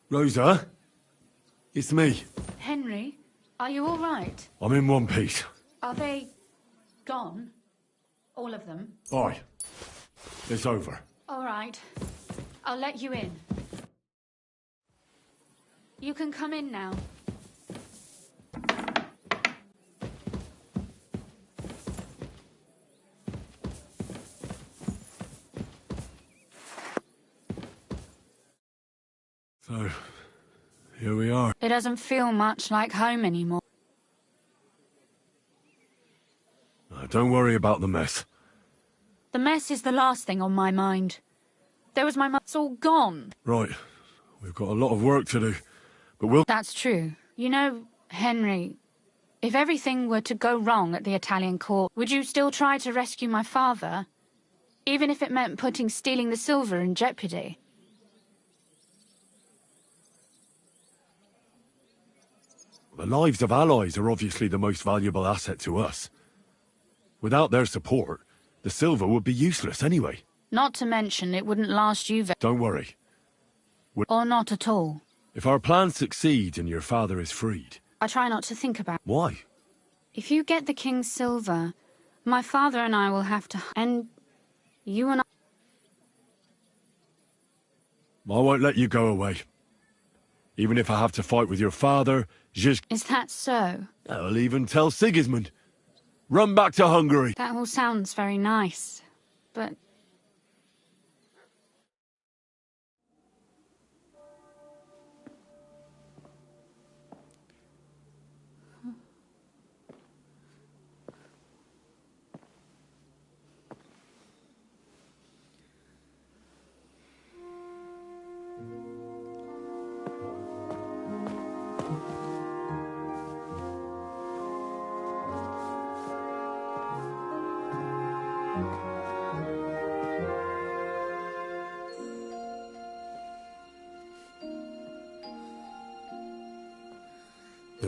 Rosa? It's me. Henry, are you all right? I'm in one piece. Are they... gone? All of them? Aye. It's over. All right. I'll let you in. You can come in now. So, here we are. It doesn't feel much like home anymore. Don't worry about the mess. The mess is the last thing on my mind. There was my mum. It's all gone. Right. We've got a lot of work to do. But we'll... That's true. You know, Henry, if everything were to go wrong at the Italian court, would you still try to rescue my father? Even if it meant putting stealing the silver in jeopardy? The lives of allies are obviously the most valuable asset to us. Without their support, the silver would be useless anyway. Not to mention, it wouldn't last you very... Don't worry. Or not at all. If our plan succeeds and your father is freed... I try not to think about... Why? If you get the king's silver, my father and I will have to... And you and I won't let you go away. Even if I have to fight with your father, Is that so? I'll even tell Sigismund. Run back to Hungary. That all sounds very nice, but...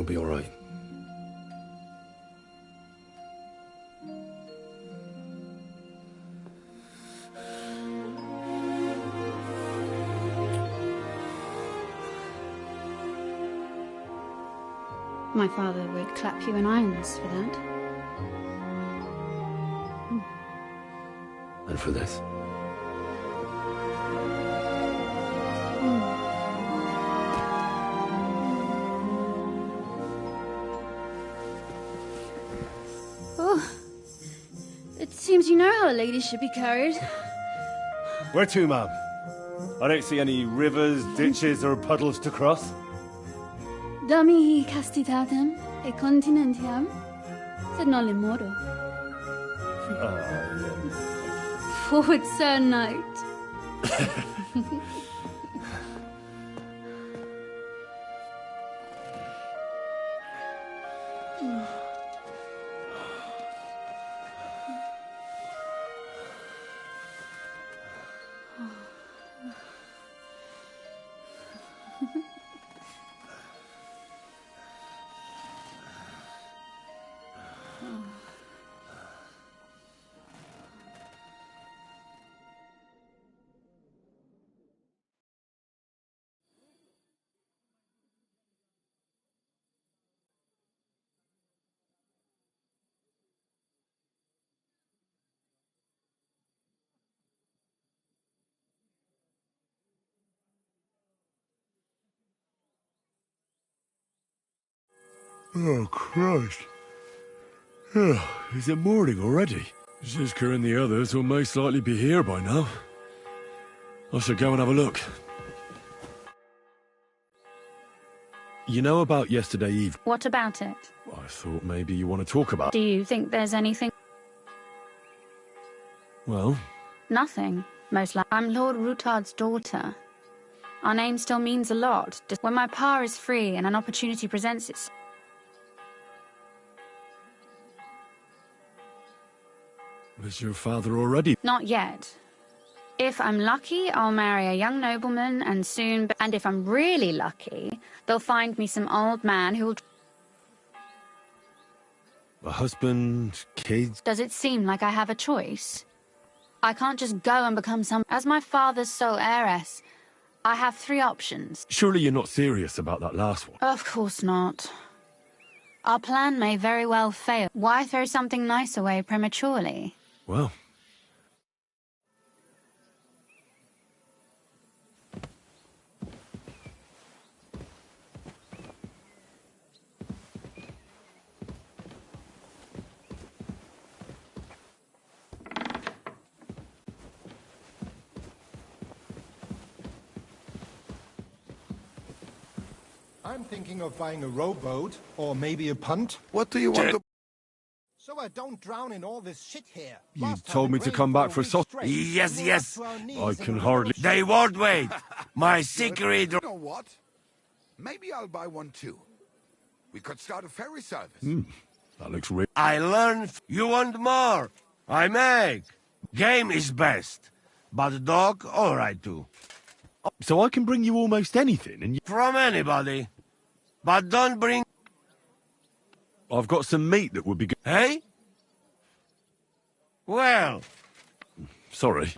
be all right. My father would clap you in irons for that. And for this. Oh, it seems you know how a lady should be carried. Where to, ma'am? I don't see any rivers, ditches, or puddles to cross. Dami castitatem e continentiam, sed non limoro. Forward, Sir Knight. Oh, Christ. Oh, is it morning already? Zizka and the others will most likely be here by now. I should go and have a look. You know about yesterday evening? What about it? I thought maybe you want to talk about... Do you think there's anything? Well? Nothing, most likely. I'm Lord Rutard's daughter. Our name still means a lot. When my pa is free and an opportunity presents itself. Is your father already? Not yet. If I'm lucky, I'll marry a young nobleman and soon... And if I'm really lucky, they'll find me some old man who'll... A husband, kids... Does it seem like I have a choice? I can't just go and become some... As my father's sole heiress, I have 3 options. Surely you're not serious about that last one? Of course not. Our plan may very well fail. Why throw something nice away prematurely? Well... I'm thinking of buying a rowboat, or maybe a punt. What do you want to... So I don't drown in all this shit here. You told me to come back for sausage. Yes, yes. I can hardly... They won't wait. My secret... You know what? Maybe I'll buy one too. We could start a ferry service. That looks real. I learned... You want more? I make. Game is best. But dog, all right too. So I can bring you almost anything, and you... From anybody. But don't bring... I've got some meat that would be good. Hey? Well... Sorry.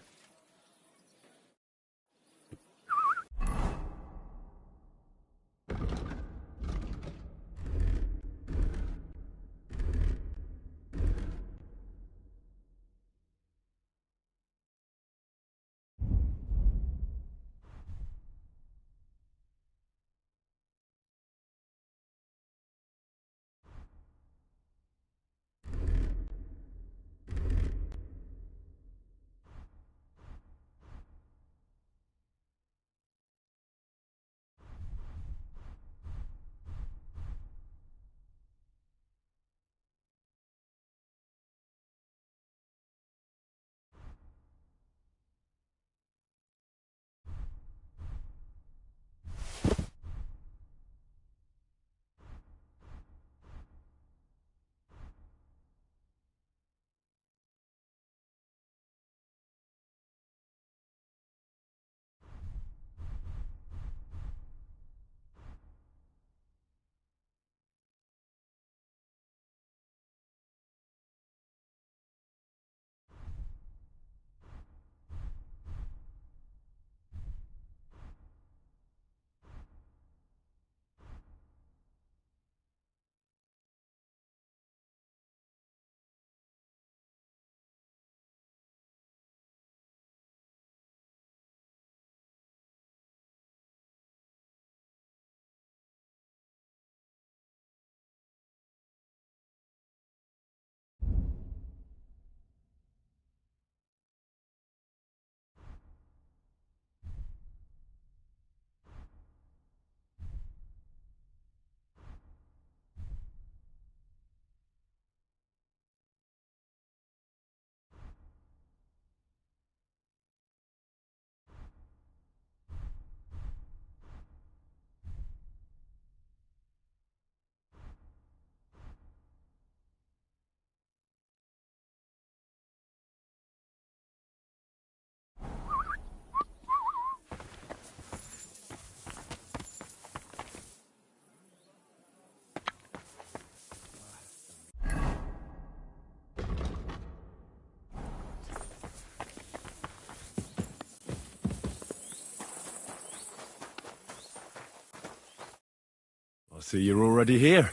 I see you're already here.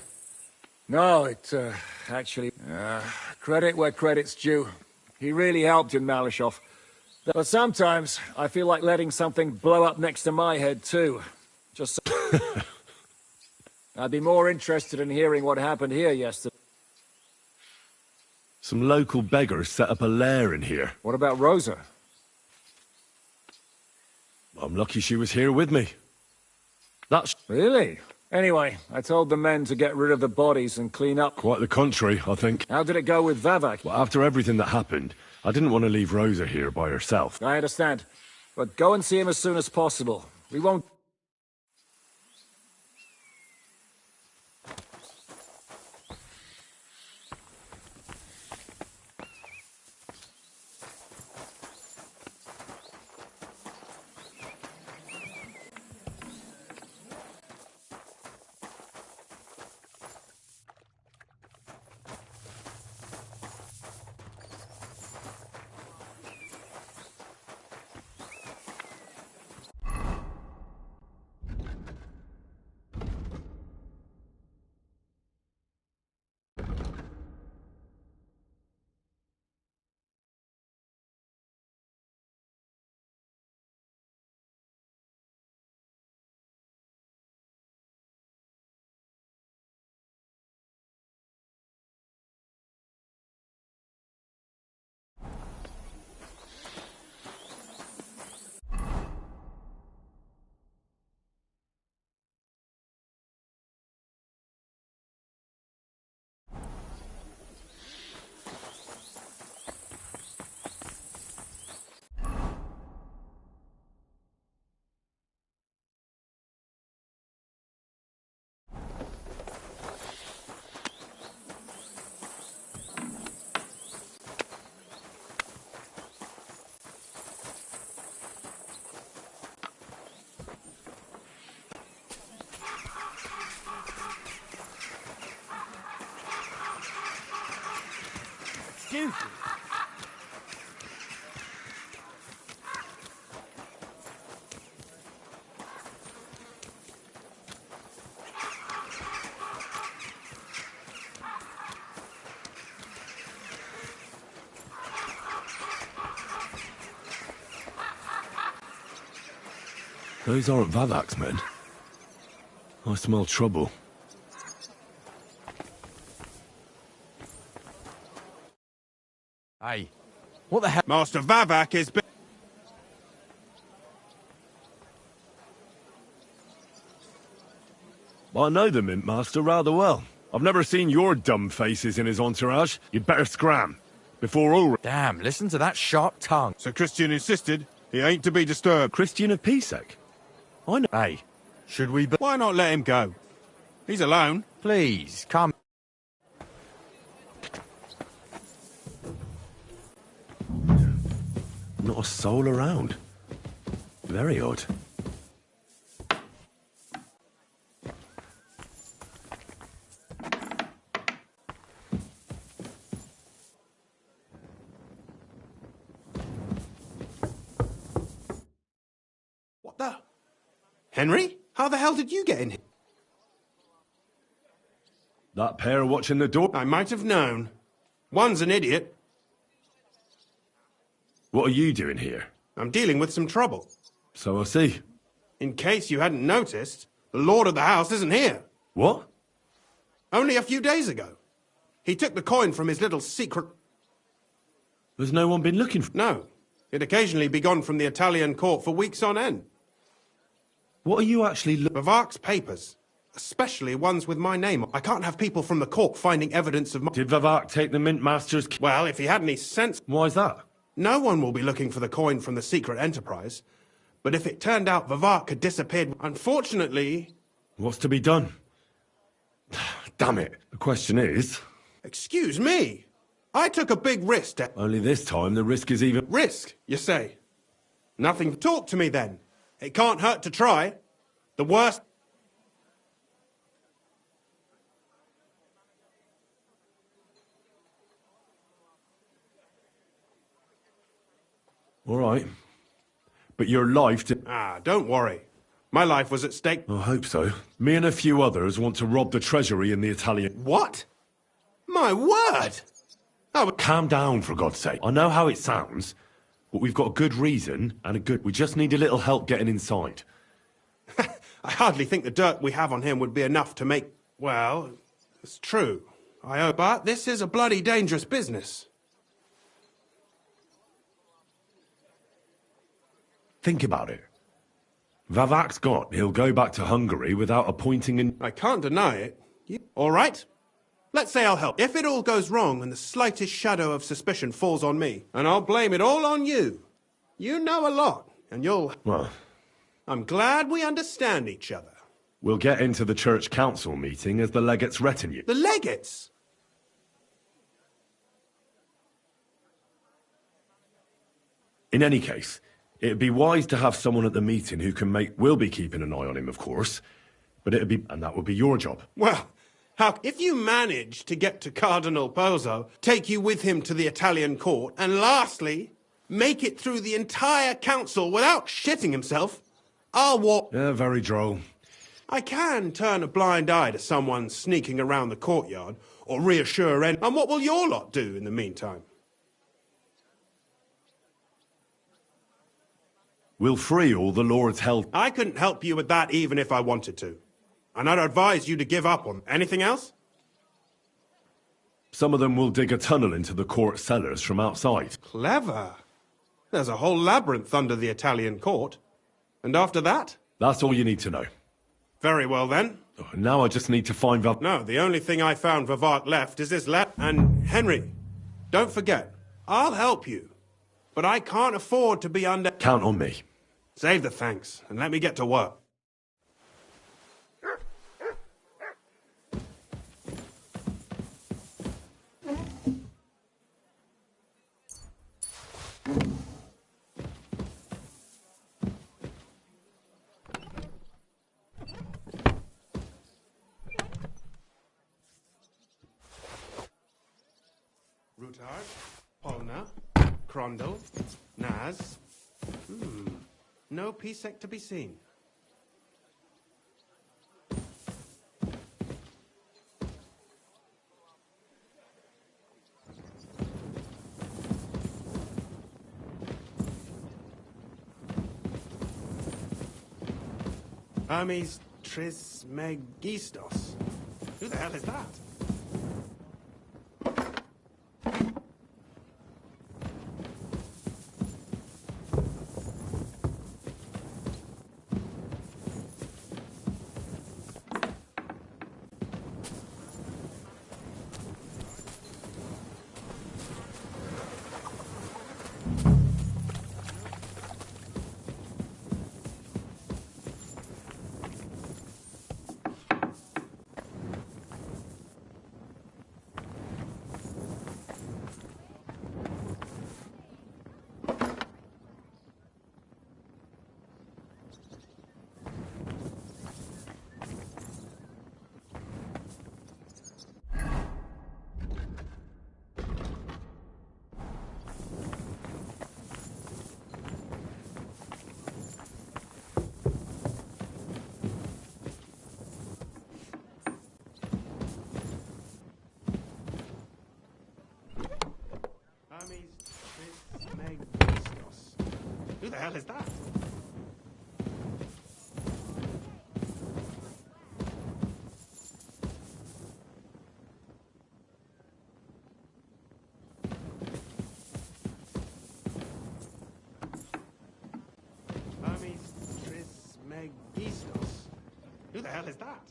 No, actually... credit where credit's due. He really helped in Malishov. But sometimes, I feel like letting something blow up next to my head, too. Just so... I'd be more interested in hearing what happened here yesterday. Some local beggars set up a lair in here. What about Rosa? I'm lucky she was here with me. That's... Really? Anyway, I told the men to get rid of the bodies and clean up. Quite the contrary, I think. How did it go with Vavak? Well, after everything that happened, I didn't want to leave Rosa here by herself. I understand. But go and see him as soon as possible. We won't... Excuse me. Those aren't Vavak's men. I smell trouble. Hey, what the hell? Master Vavak is... I know the Mint Master rather well. I've never seen your dumb faces in his entourage. You'd better scram, before all... Damn, listen to that sharp tongue. So Christian insisted he ain't to be disturbed. Christian of Pisek? I know... Hey, should we... Why not let him go? He's alone. Please, come... Not a soul around. Very odd. What the? Henry? How the hell did you get in here? That pair watching the door? I might have known. One's an idiot. What are you doing here? I'm dealing with some trouble. So I see. In case you hadn't noticed, the lord of the house isn't here. What? Only a few days ago. He took the coin from his little secret... There's no one been looking for... No. He'd occasionally be gone from the Italian court for weeks on end. What are you actually... Vavak's papers. Especially ones with my name. I can't have people from the court finding evidence of my... Did Vavak take the Mint Master's... Well, if he had any sense... Why's that? No one will be looking for the coin from the secret enterprise. But if it turned out Vavak had disappeared, unfortunately... What's to be done? Damn it. The question is... Excuse me. I took a big risk. Only this time the risk is even... Risk, you say? Nothing. Talk to me then. It can't hurt to try. The worst... All right. But your life to... Ah, don't worry. My life was at stake. I hope so. Me and a few others want to rob the treasury in the Italian... What? My word! Calm down, for God's sake. I know how it sounds, but we've got a good reason and a good... We just need a little help getting inside. I hardly think the dirt we have on him would be enough to make... Well, it's true. But this is a bloody dangerous business. Think about it. Vavak's got. He'll go back to Hungary without appointing an... I can't deny it. All right? Let's say I'll help. If it all goes wrong and the slightest shadow of suspicion falls on me, and I'll blame it all on you. You know a lot, and you'll... Well... I'm glad we understand each other. We'll get into the church council meeting as the legate's retinue. The legates? In any case, it'd be wise to have someone at the meeting who can make... We'll be keeping an eye on him, of course. But it'd be... And that would be your job. Well, if you manage to get to Cardinal Pozzo, take you with him to the Italian court, and lastly, make it through the entire council without shitting himself, I'll walk... Yeah, very droll. I can turn a blind eye to someone sneaking around the courtyard, or reassure any... And what will your lot do in the meantime? We'll free all the Lord's held... I couldn't help you with that even if I wanted to. And I'd advise you to give up on anything else? Some of them will dig a tunnel into the court cellars from outside. Clever. There's a whole labyrinth under the Italian court. And after that? That's all you need to know. Very well, then. Now I just need to find Vav... No, the only thing I found Vavak left is this And Henry, don't forget, I'll help you. But I can't afford to be under... Count on me. Save the thanks, and let me get to work. Rutard, Polna, Crondel, Naz. No Pisek to be seen. Hermes Trismegistos. Who the hell is that? Who the hell is that? Hermes Trismegistos. Who the hell is that?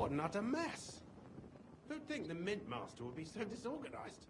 Not a mess. Who'd think the Mint Master would be so disorganized?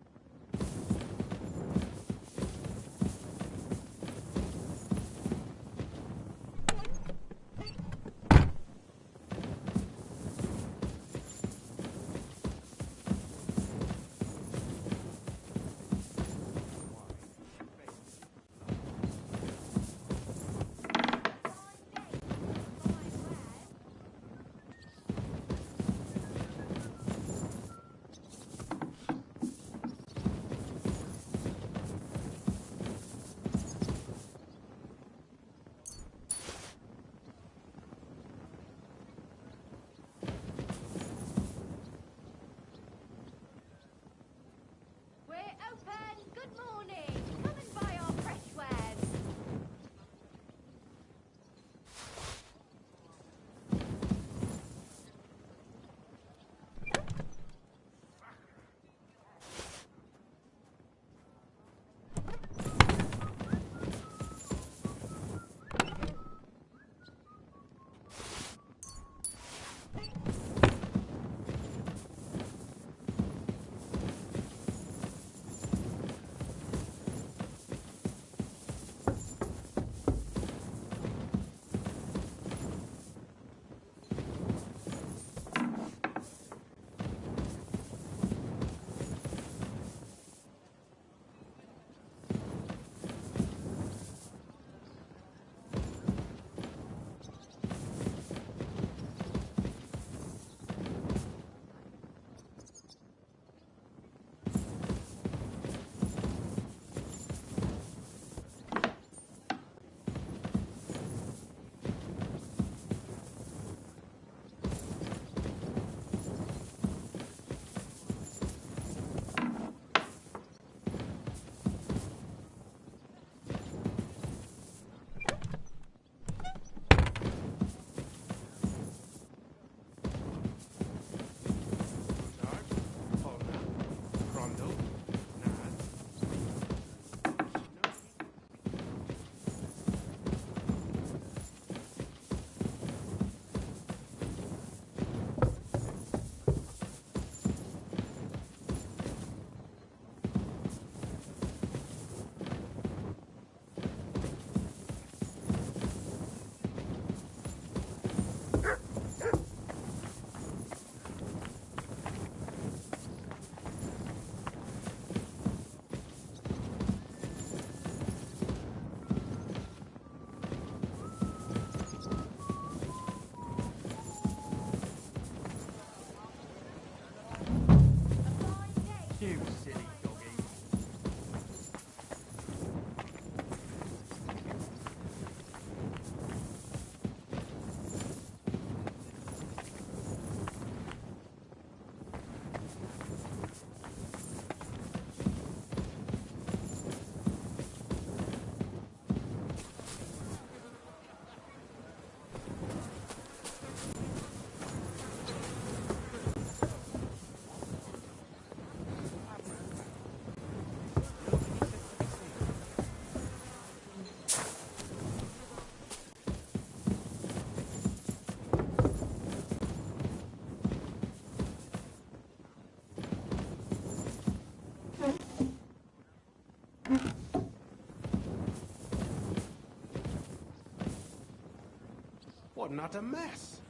What an utter mess.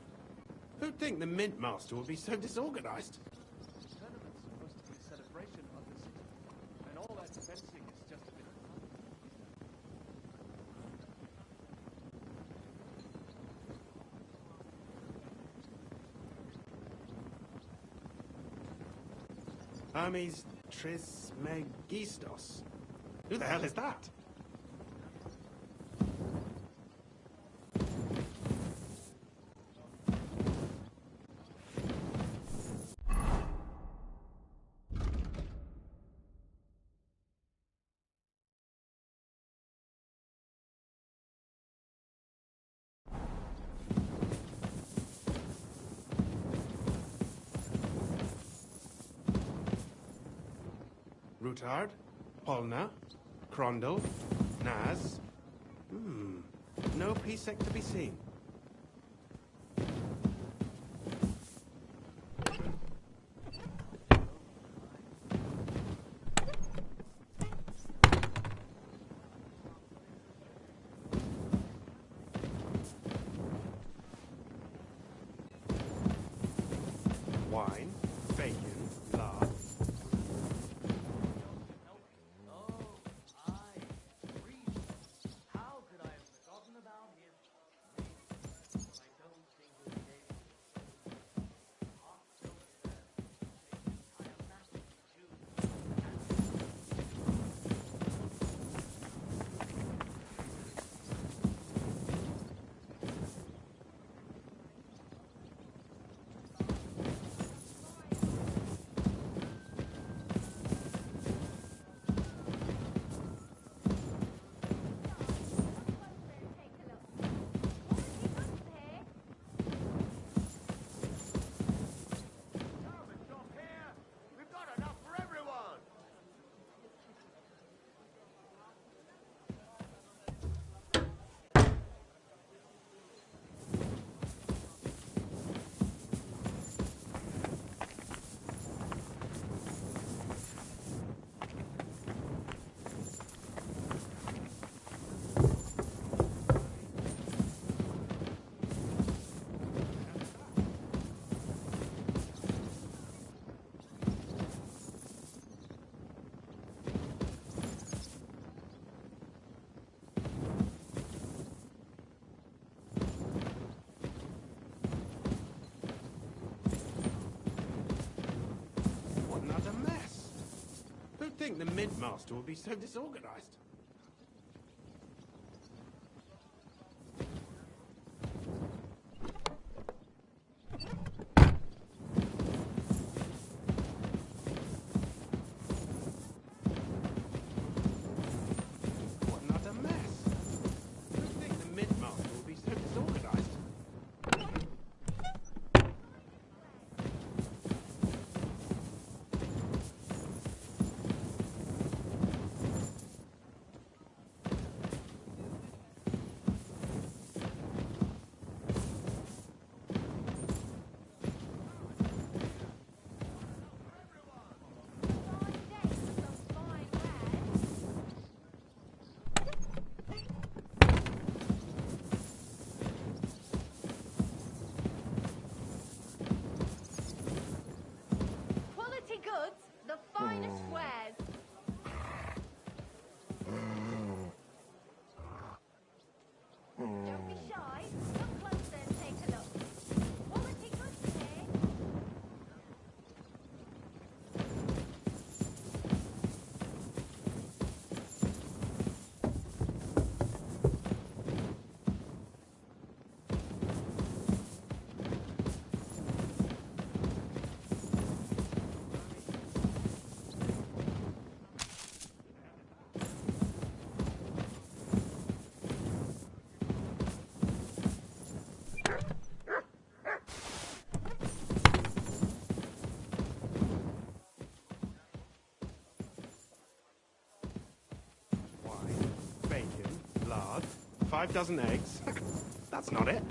Who'd think the Mint Master would be so disorganized? The tournament's supposed to be a celebration of the city, and all that fencing is just a bit of fun. Hermes Trismegistos. Who the hell is that? Rutard, Polna, Crondel, Naz. No Pisek to be seen. Wine, bacon, lard. What an utter mess. Who'd think the Mint Master would be so disorganized? What an utter mess. Who'd think the Mint Master would be so disorganized? Quality goods, the finest wares. Don't be shy. Come closer and take a look. Quality goods here. Wine, bacon, lard, 5 dozen eggs. That's not it.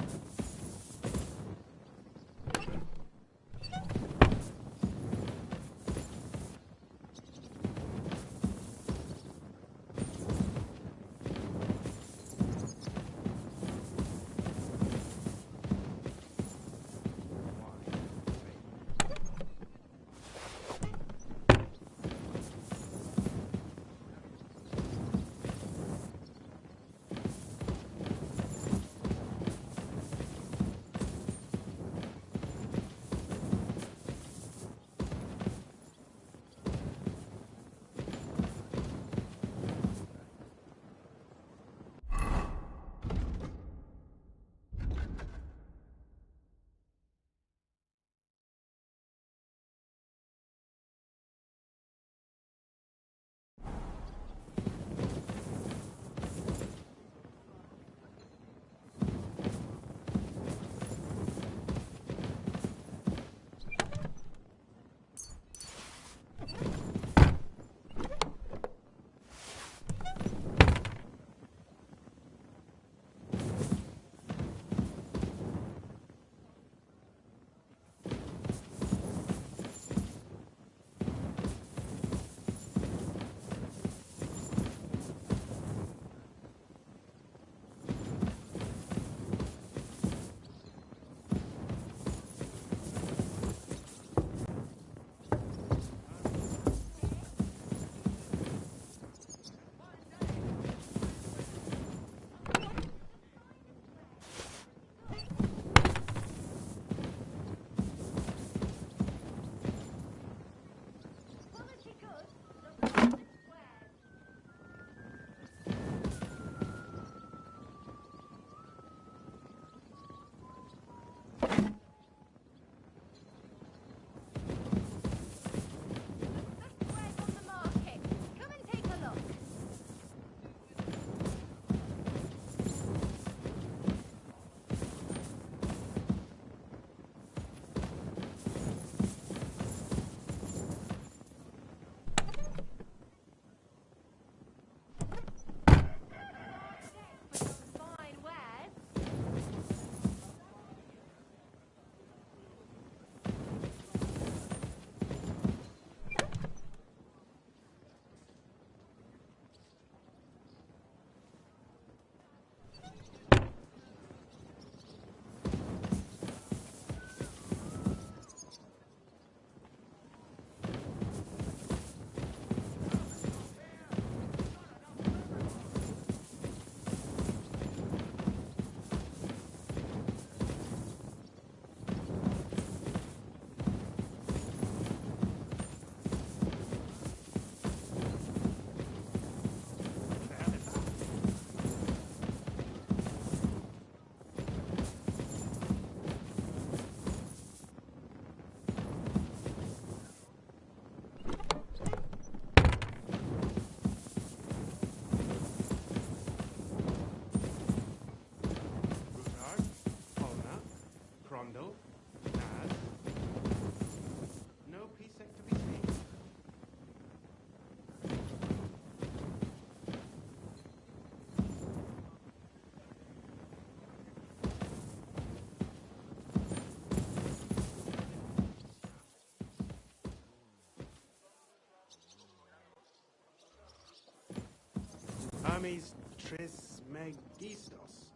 Hermes Trismegistos.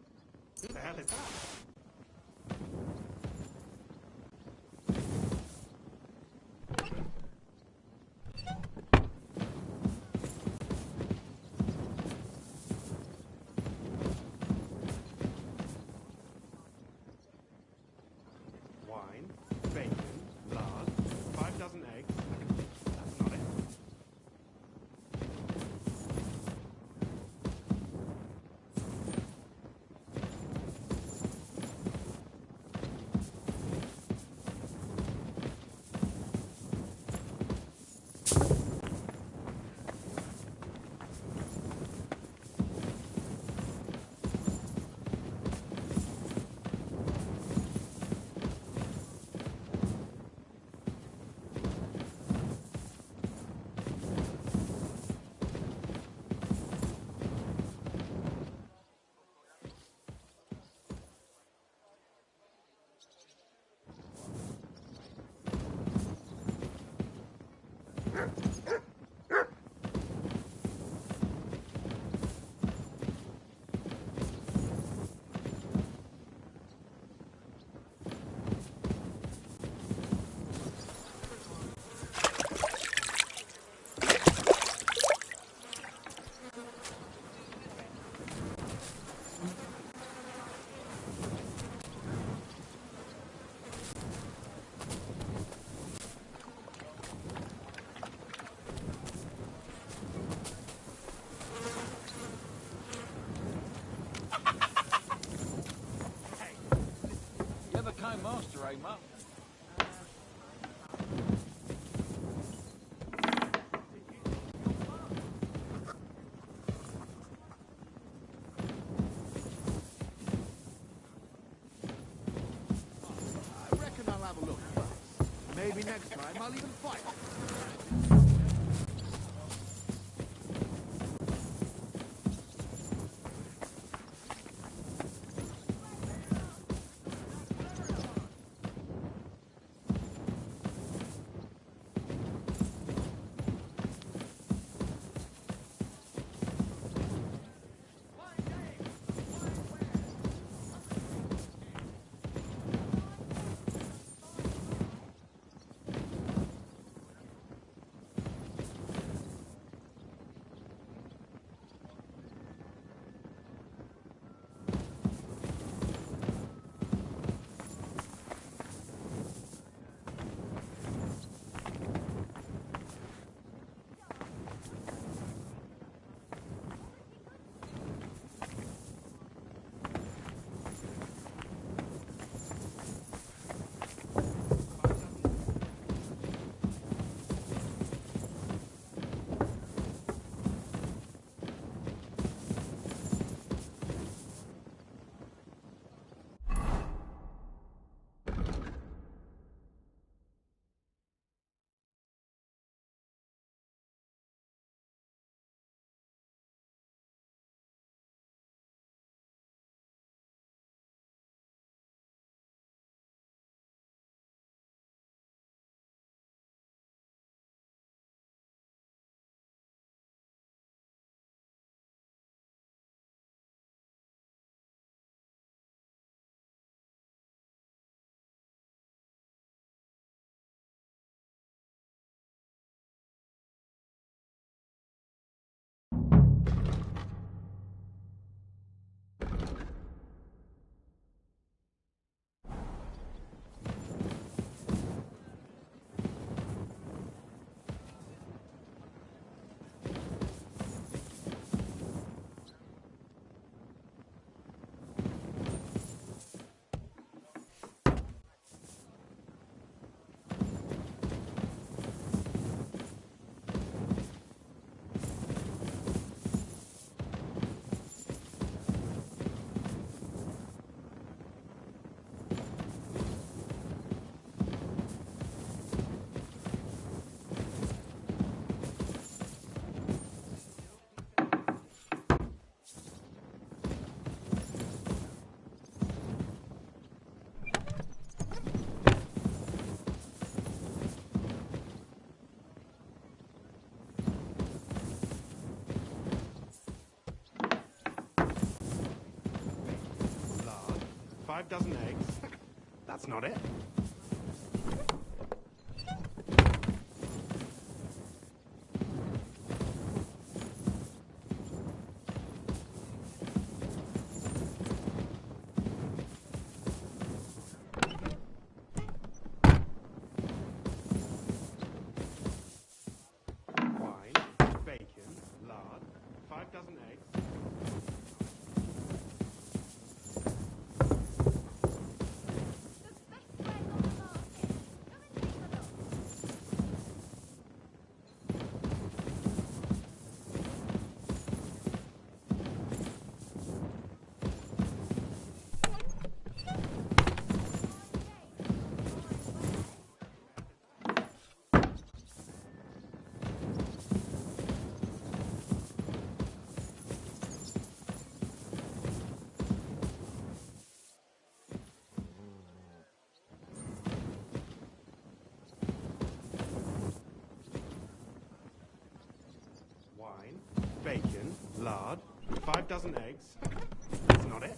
Who the hell is that? Wine, bacon, lard, 5 dozen eggs. That's not it. You're the kind master, eh, Mutt? I reckon I'll have a look first. Maybe next time I'll even fight. dozen eggs. That's not it. Wine, bacon, lard, 5 dozen eggs. Wine, bacon, lard, 5 dozen eggs. That's not it.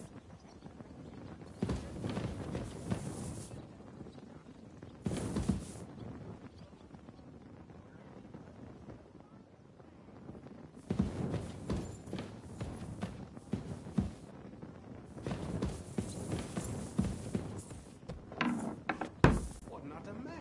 What not a mess.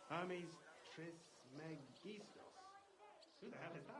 Hermes Trismegistos. Who the hell is that?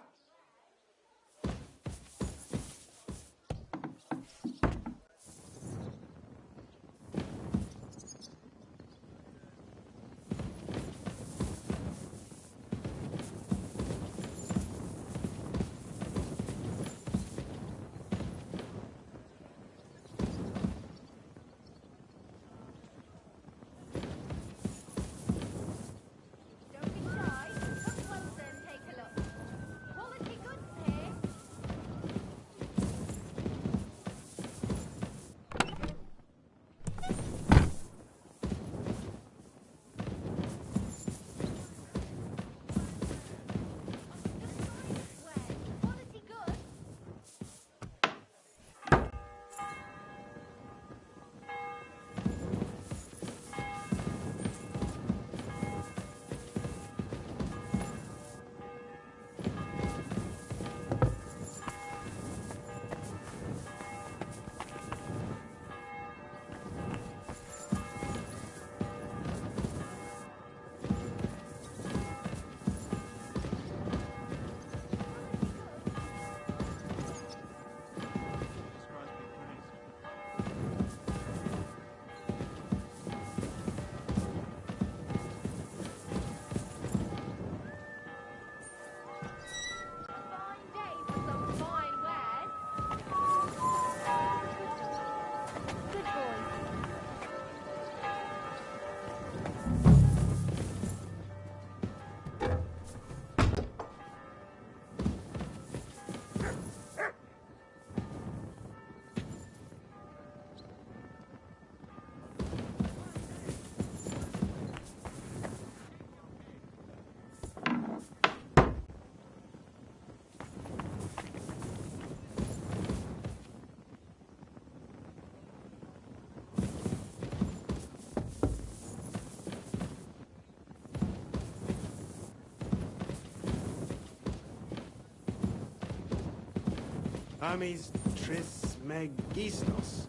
Hermes Trismegistos.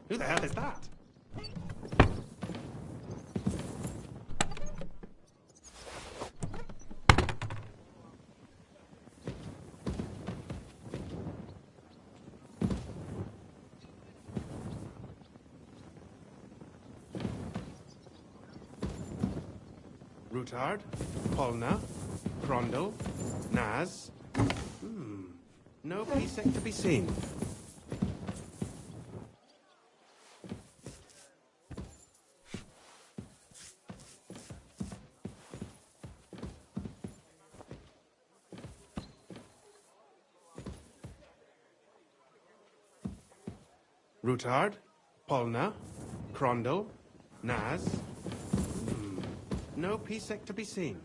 Who the hell is that? Rutard, Polna, Crondel, Naz. No precinct to be seen. Rutard, Polna, Crondall, Naz. No Pisek to be seen.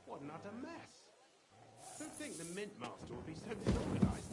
What an utter mess. Don't think the Mint Master will be so disorganized.